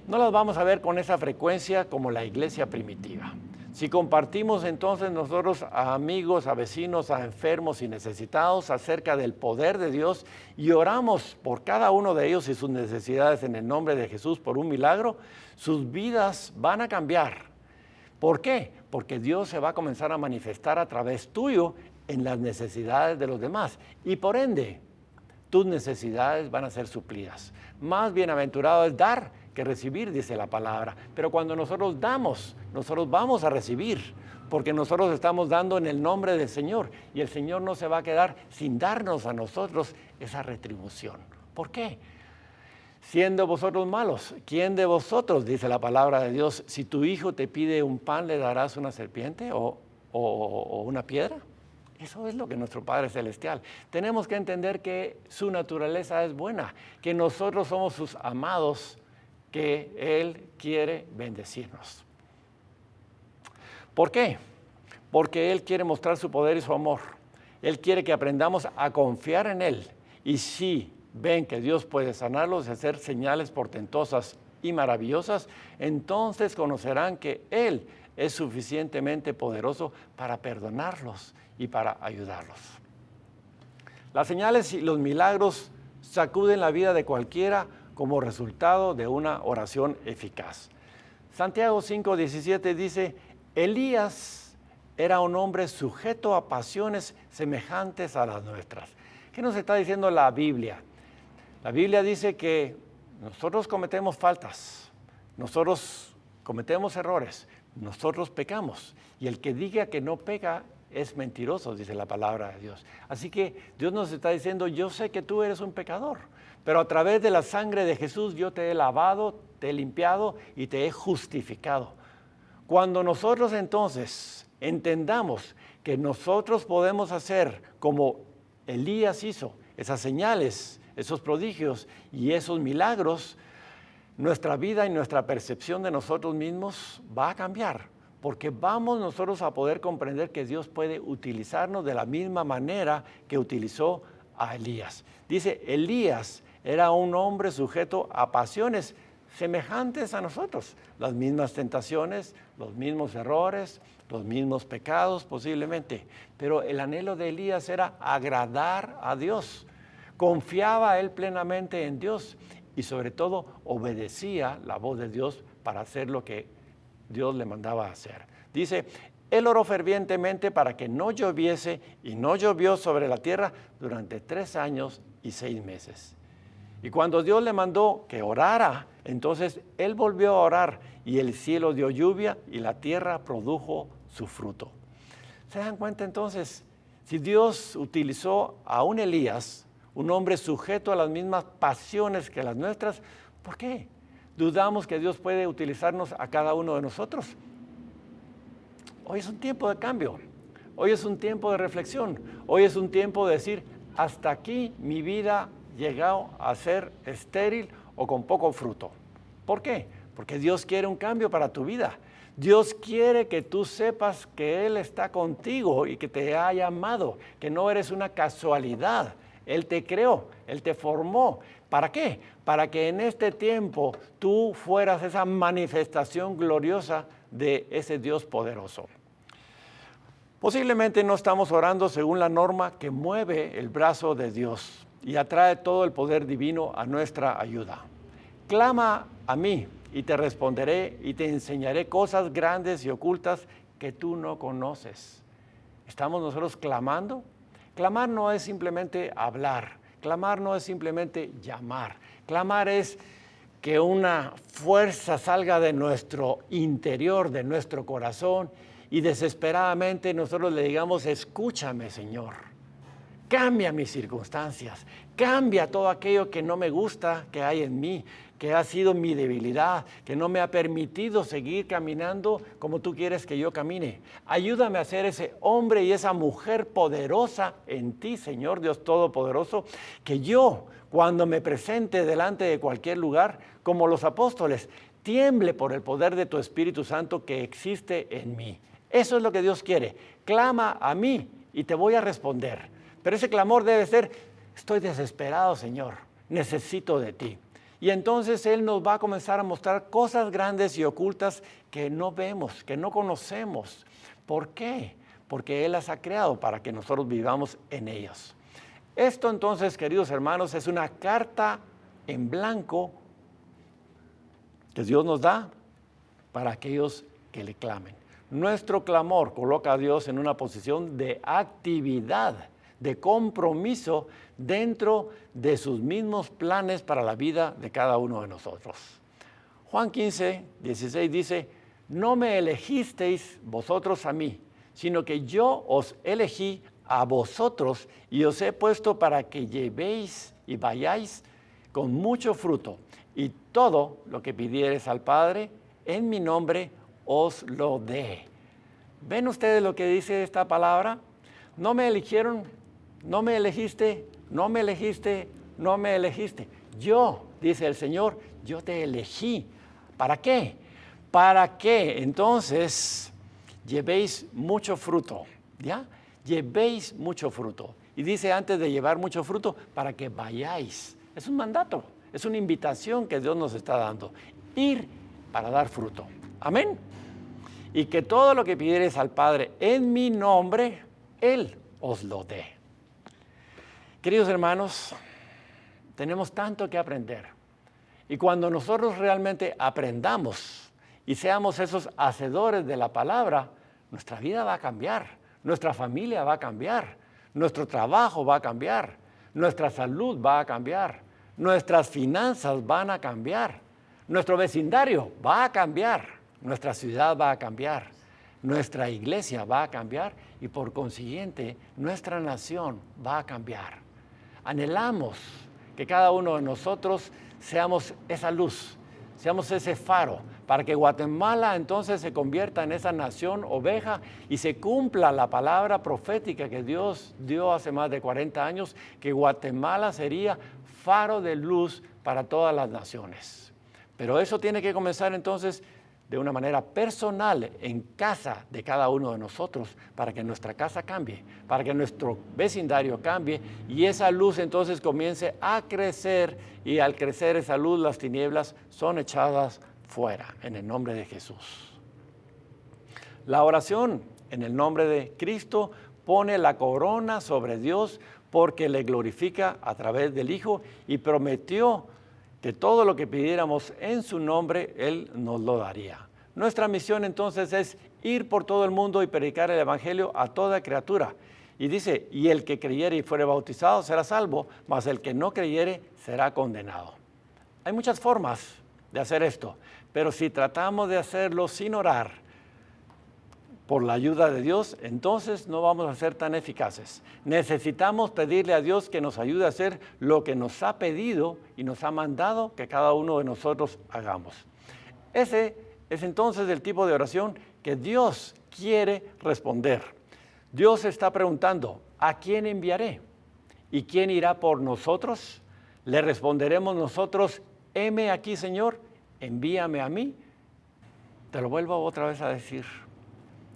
no las vamos a ver con esa frecuencia como la iglesia primitiva. Si compartimos entonces nosotros a amigos, a vecinos, a enfermos y necesitados acerca del poder de Dios y oramos por cada uno de ellos y sus necesidades en el nombre de Jesús por un milagro, sus vidas van a cambiar. ¿Por qué? Porque Dios se va a comenzar a manifestar a través tuyo en las necesidades de los demás y por ende tus necesidades van a ser suplidas. Más bienaventurado es dar que recibir, dice la palabra. Pero cuando nosotros damos, nosotros vamos a recibir, porque nosotros estamos dando en el nombre del Señor y el Señor no se va a quedar sin darnos a nosotros esa retribución. ¿Por qué? Siendo vosotros malos, ¿quién de vosotros, dice la palabra de Dios, si tu hijo te pide un pan, le darás una serpiente o una piedra? Eso es lo que nuestro Padre Celestial. Tenemos que entender que su naturaleza es buena, que nosotros somos sus amados, que Él quiere bendecirnos. ¿Por qué? Porque Él quiere mostrar su poder y su amor. Él quiere que aprendamos a confiar en Él. Y si ven que Dios puede sanarlos y hacer señales portentosas y maravillosas, entonces conocerán que Él es suficientemente poderoso para perdonarlos y para ayudarlos. Las señales y los milagros sacuden la vida de cualquiera como resultado de una oración eficaz. Santiago 5:17 dice, Elías era un hombre sujeto a pasiones semejantes a las nuestras. ¿Qué nos está diciendo la Biblia? La Biblia dice que nosotros cometemos faltas, nosotros cometemos errores, nosotros pecamos, y el que diga que no peca es mentiroso, dice la palabra de Dios. Así que Dios nos está diciendo, yo sé que tú eres un pecador, pero a través de la sangre de Jesús yo te he lavado, te he limpiado y te he justificado. Cuando nosotros entonces entendamos que nosotros podemos hacer como Elías hizo, esas señales, esos prodigios y esos milagros, nuestra vida y nuestra percepción de nosotros mismos va a cambiar, porque vamos nosotros a poder comprender que Dios puede utilizarnos de la misma manera que utilizó a Elías. Dice, Elías era un hombre sujeto a pasiones semejantes a nosotros, las mismas tentaciones, los mismos errores, los mismos pecados posiblemente, pero el anhelo de Elías era agradar a Dios. Confiaba él plenamente en Dios y sobre todo obedecía la voz de Dios para hacer lo que Dios le mandaba hacer. Dice, él oró fervientemente para que no lloviese y no llovió sobre la tierra durante 3 años y 6 meses. Y cuando Dios le mandó que orara, entonces él volvió a orar y el cielo dio lluvia y la tierra produjo su fruto. ¿Se dan cuenta entonces? Si Dios utilizó a un Elías, un hombre sujeto a las mismas pasiones que las nuestras, ¿por qué dudamos que Dios puede utilizarnos a cada uno de nosotros? Hoy es un tiempo de cambio, hoy es un tiempo de reflexión, hoy es un tiempo de decir, hasta aquí mi vida llegó a ser estéril o con poco fruto. ¿Por qué? Porque Dios quiere un cambio para tu vida. Dios quiere que tú sepas que Él está contigo y que te ha llamado, que no eres una casualidad. Él te creó, Él te formó. ¿Para qué? Para que en este tiempo tú fueras esa manifestación gloriosa de ese Dios poderoso. Posiblemente no estamos orando según la norma que mueve el brazo de Dios y atrae todo el poder divino a nuestra ayuda. Clama a mí y te responderé y te enseñaré cosas grandes y ocultas que tú no conoces. ¿Estamos nosotros clamando? Clamar no es simplemente hablar, clamar no es simplemente llamar. Clamar es que una fuerza salga de nuestro interior, de nuestro corazón y desesperadamente nosotros le digamos, escúchame, Señor. cambia mis circunstancias, cambia todo aquello que no me gusta que hay en mí, que ha sido mi debilidad, que no me ha permitido seguir caminando como tú quieres que yo camine. Ayúdame a ser ese hombre y esa mujer poderosa en ti, Señor Dios Todopoderoso, que yo, cuando me presente delante de cualquier lugar, como los apóstoles, tiemble por el poder de tu Espíritu Santo que existe en mí. Eso es lo que Dios quiere. Clama a mí y te voy a responder. Pero ese clamor debe ser: estoy desesperado, Señor, necesito de ti. Y entonces Él nos va a comenzar a mostrar cosas grandes y ocultas que no vemos, que no conocemos. ¿Por qué? Porque Él las ha creado para que nosotros vivamos en ellas. Esto entonces, queridos hermanos, es una carta en blanco que Dios nos da para aquellos que le clamen. Nuestro clamor coloca a Dios en una posición de actividad, de compromiso dentro de sus mismos planes para la vida de cada uno de nosotros. Juan 15, 16 dice: no me elegisteis vosotros a mí, sino que yo os elegí a vosotros y os he puesto para que llevéis y vayáis con mucho fruto, y todo lo que pidiereis al Padre en mi nombre os lo dé. ¿Ven ustedes lo que dice esta palabra? No me eligieron, no me elegiste, no me elegiste, no me elegiste. Yo, dice el Señor, yo te elegí. ¿Para qué? Para que entonces llevéis mucho fruto, ¿ya? Llevéis mucho fruto. Y dice antes de llevar mucho fruto, para que vayáis. Es un mandato, es una invitación que Dios nos está dando. Ir para dar fruto. Amén. Y que todo lo que pidiereis al Padre en mi nombre, Él os lo dé. Queridos hermanos, tenemos tanto que aprender. Y cuando nosotros realmente aprendamos y seamos esos hacedores de la palabra, nuestra vida va a cambiar, nuestra familia va a cambiar, nuestro trabajo va a cambiar, nuestra salud va a cambiar, nuestras finanzas van a cambiar, nuestro vecindario va a cambiar. Nuestra ciudad va a cambiar, nuestra iglesia va a cambiar y por consiguiente nuestra nación va a cambiar. Anhelamos que cada uno de nosotros seamos esa luz, seamos ese faro, para que Guatemala entonces se convierta en esa nación oveja y se cumpla la palabra profética que Dios dio hace más de 40 años, que Guatemala sería faro de luz para todas las naciones. Pero eso tiene que comenzar entonces de una manera personal en casa de cada uno de nosotros, para que nuestra casa cambie, para que nuestro vecindario cambie y esa luz entonces comience a crecer, y al crecer esa luz las tinieblas son echadas fuera en el nombre de Jesús. La oración en el nombre de Cristo pone la corona sobre Dios porque le glorifica a través del Hijo y prometió que todo lo que pidiéramos en su nombre, Él nos lo daría. Nuestra misión entonces es ir por todo el mundo y predicar el Evangelio a toda criatura. Y dice, y el que creyere y fuere bautizado será salvo, mas el que no creyere será condenado. Hay muchas formas de hacer esto, pero si tratamos de hacerlo sin orar por la ayuda de Dios, entonces no vamos a ser tan eficaces. Necesitamos pedirle a Dios que nos ayude a hacer lo que nos ha pedido y nos ha mandado que cada uno de nosotros hagamos. Ese es entonces el tipo de oración que Dios quiere responder. Dios está preguntando, ¿a quién enviaré? ¿Y quién irá por nosotros? Le responderemos nosotros, heme aquí, Señor, envíame a mí. Te lo vuelvo otra vez a decir.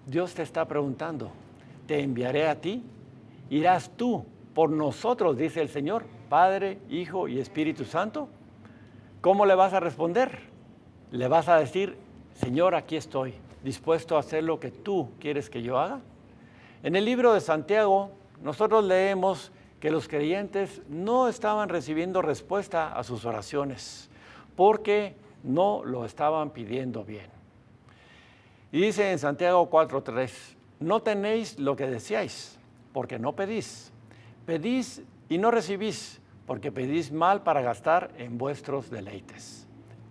Dios te está preguntando, ¿te enviaré a ti? ¿Irás tú por nosotros, dice el Señor, Padre, Hijo y Espíritu Santo? ¿Cómo le vas a responder? Le vas a decir, Señor, aquí estoy, dispuesto a hacer lo que tú quieres que yo haga. En el libro de Santiago, nosotros leemos que los creyentes no estaban recibiendo respuesta a sus oraciones, porque no lo estaban pidiendo bien. Y dice en Santiago 4:3, no tenéis lo que deseáis, porque no pedís. Pedís y no recibís, porque pedís mal para gastar en vuestros deleites.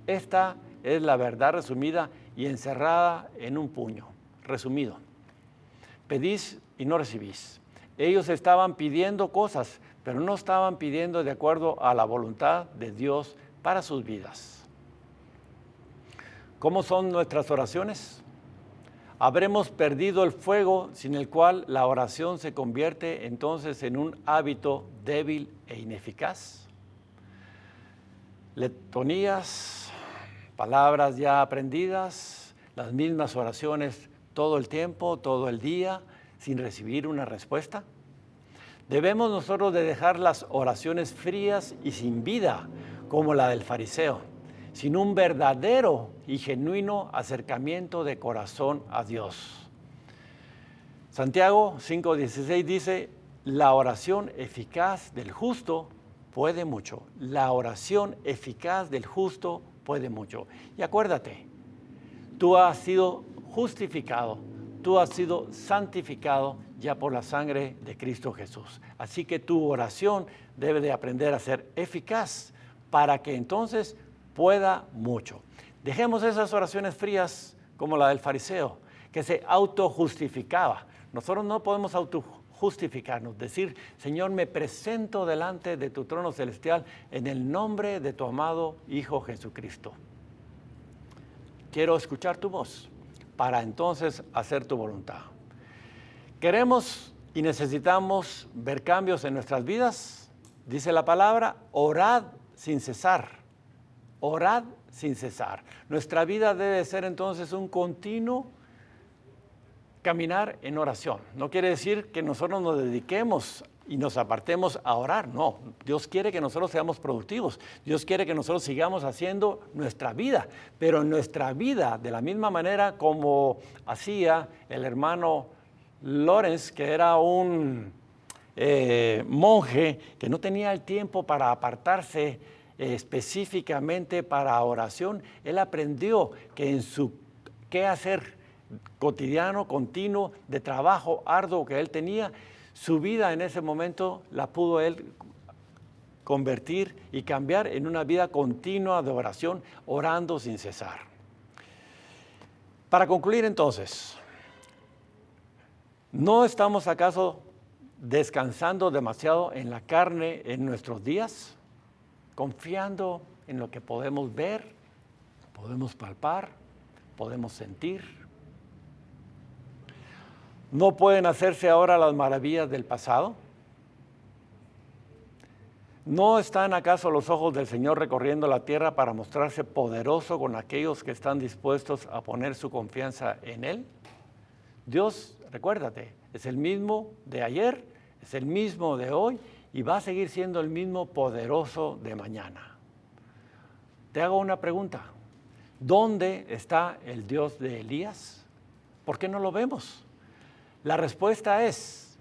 Esta es la verdad resumida y encerrada en un puño. Resumido, pedís y no recibís. Ellos estaban pidiendo cosas, pero no estaban pidiendo de acuerdo a la voluntad de Dios para sus vidas. ¿Cómo son nuestras oraciones? Habremos perdido el fuego sin el cual la oración se convierte entonces en un hábito débil e ineficaz. Letonías, palabras ya aprendidas, las mismas oraciones todo el tiempo, todo el día, sin recibir una respuesta. Debemos nosotros de dejar las oraciones frías y sin vida, como la del fariseo, sin un verdadero y genuino acercamiento de corazón a Dios. Santiago 5:16 dice, la oración eficaz del justo puede mucho. La oración eficaz del justo puede mucho. Y acuérdate, tú has sido justificado, tú has sido santificado ya por la sangre de Cristo Jesús. Así que tu oración debe de aprender a ser eficaz para que entonces pueda mucho. Dejemos esas oraciones frías como la del fariseo, que se autojustificaba. Nosotros no podemos autojustificarnos, decir, Señor, me presento delante de tu trono celestial en el nombre de tu amado Hijo Jesucristo. Quiero escuchar tu voz para entonces hacer tu voluntad. Queremos y necesitamos ver cambios en nuestras vidas. Dice la palabra, orad sin cesar. Orad sin cesar. Nuestra vida debe ser entonces un continuo caminar en oración. No quiere decir que nosotros nos dediquemos y nos apartemos a orar. No, Dios quiere que nosotros seamos productivos. Dios quiere que nosotros sigamos haciendo nuestra vida. Pero en nuestra vida, de la misma manera como hacía el hermano Lorenz, que era un monje que no tenía el tiempo para apartarse específicamente para oración, él aprendió que en su quehacer cotidiano, continuo, de trabajo arduo que él tenía, su vida en ese momento la pudo él convertir y cambiar en una vida continua de oración, orando sin cesar. Para concluir entonces, ¿no estamos acaso descansando demasiado en la carne en nuestros días? Confiando en lo que podemos ver, podemos palpar, podemos sentir. ¿No pueden hacerse ahora las maravillas del pasado? ¿No están acaso los ojos del Señor recorriendo la tierra para mostrarse poderoso con aquellos que están dispuestos a poner su confianza en Él? Dios, recuérdate, es el mismo de ayer, es el mismo de hoy y va a seguir siendo el mismo poderoso de mañana. Te hago una pregunta. ¿Dónde está el Dios de Elías? ¿Por qué no lo vemos? La respuesta es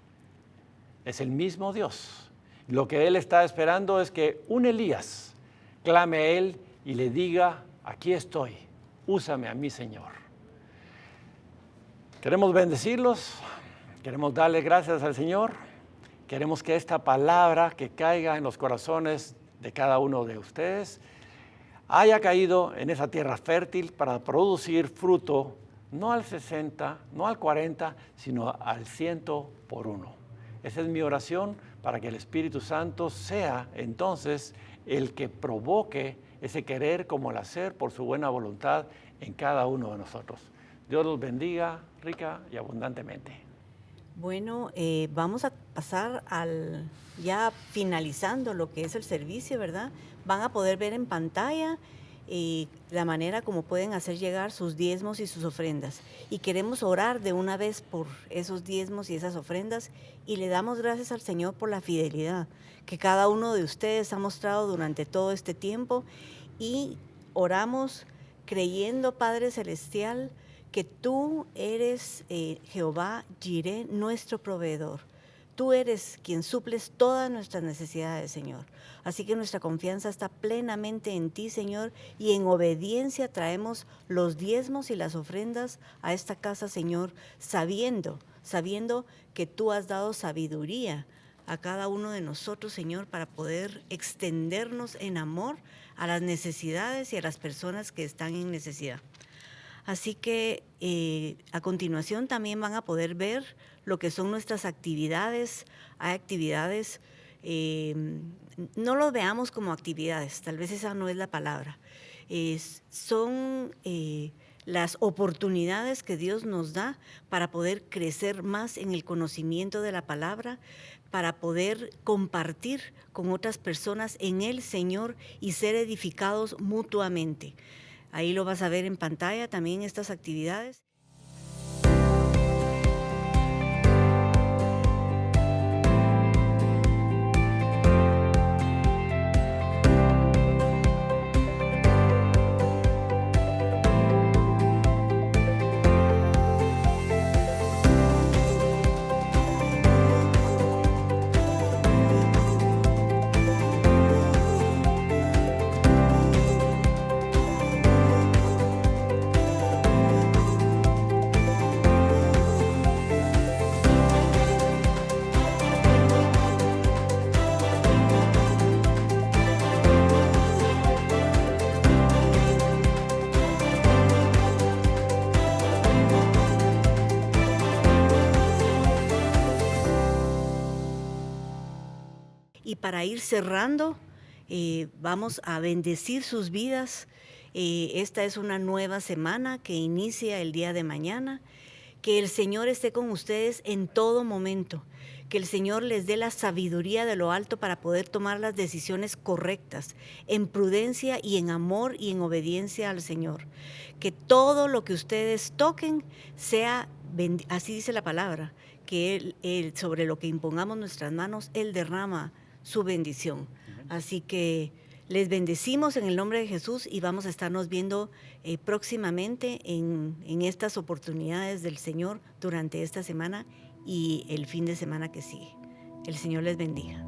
el mismo Dios. Lo que Él está esperando es que un Elías clame a Él y le diga, aquí estoy, úsame a mí, Señor. Queremos bendecirlos, queremos darle gracias al Señor, queremos que esta palabra que caiga en los corazones de cada uno de ustedes haya caído en esa tierra fértil para producir fruto, no al 60, no al 40, sino al 100 por 1. Esa es mi oración para que el Espíritu Santo sea entonces el que provoque ese querer como el hacer por su buena voluntad en cada uno de nosotros. Dios los bendiga rica y abundantemente. Bueno, vamos a pasar ya finalizando lo que es el servicio, ¿verdad? Van a poder ver en pantalla la manera como pueden hacer llegar sus diezmos y sus ofrendas. Y queremos orar de una vez por esos diezmos y esas ofrendas y le damos gracias al Señor por la fidelidad que cada uno de ustedes ha mostrado durante todo este tiempo y oramos creyendo, Padre Celestial, que tú eres Jehová Jireh, nuestro proveedor. Tú eres quien suples todas nuestras necesidades, Señor. Así que nuestra confianza está plenamente en ti, Señor, y en obediencia traemos los diezmos y las ofrendas a esta casa, Señor, sabiendo que tú has dado sabiduría a cada uno de nosotros, Señor, para poder extendernos en amor a las necesidades y a las personas que están en necesidad. Así que a continuación también van a poder ver lo que son nuestras actividades. Hay actividades, no lo veamos como actividades, tal vez esa no es la palabra. Son las oportunidades que Dios nos da para poder crecer más en el conocimiento de la palabra, para poder compartir con otras personas en el Señor y ser edificados mutuamente. Ahí lo vas a ver en pantalla también estas actividades. Y para ir cerrando, vamos a bendecir sus vidas. Esta es una nueva semana que inicia el día de mañana. Que el Señor esté con ustedes en todo momento. Que el Señor les dé la sabiduría de lo alto para poder tomar las decisiones correctas, en prudencia y en amor y en obediencia al Señor. Que todo lo que ustedes toquen sea, así dice la palabra, que Él, sobre lo que impongamos nuestras manos, Él derrama su bendición. Así que les bendecimos en el nombre de Jesús y vamos a estarnos viendo próximamente en estas oportunidades del Señor durante esta semana y el fin de semana que sigue. El Señor les bendiga.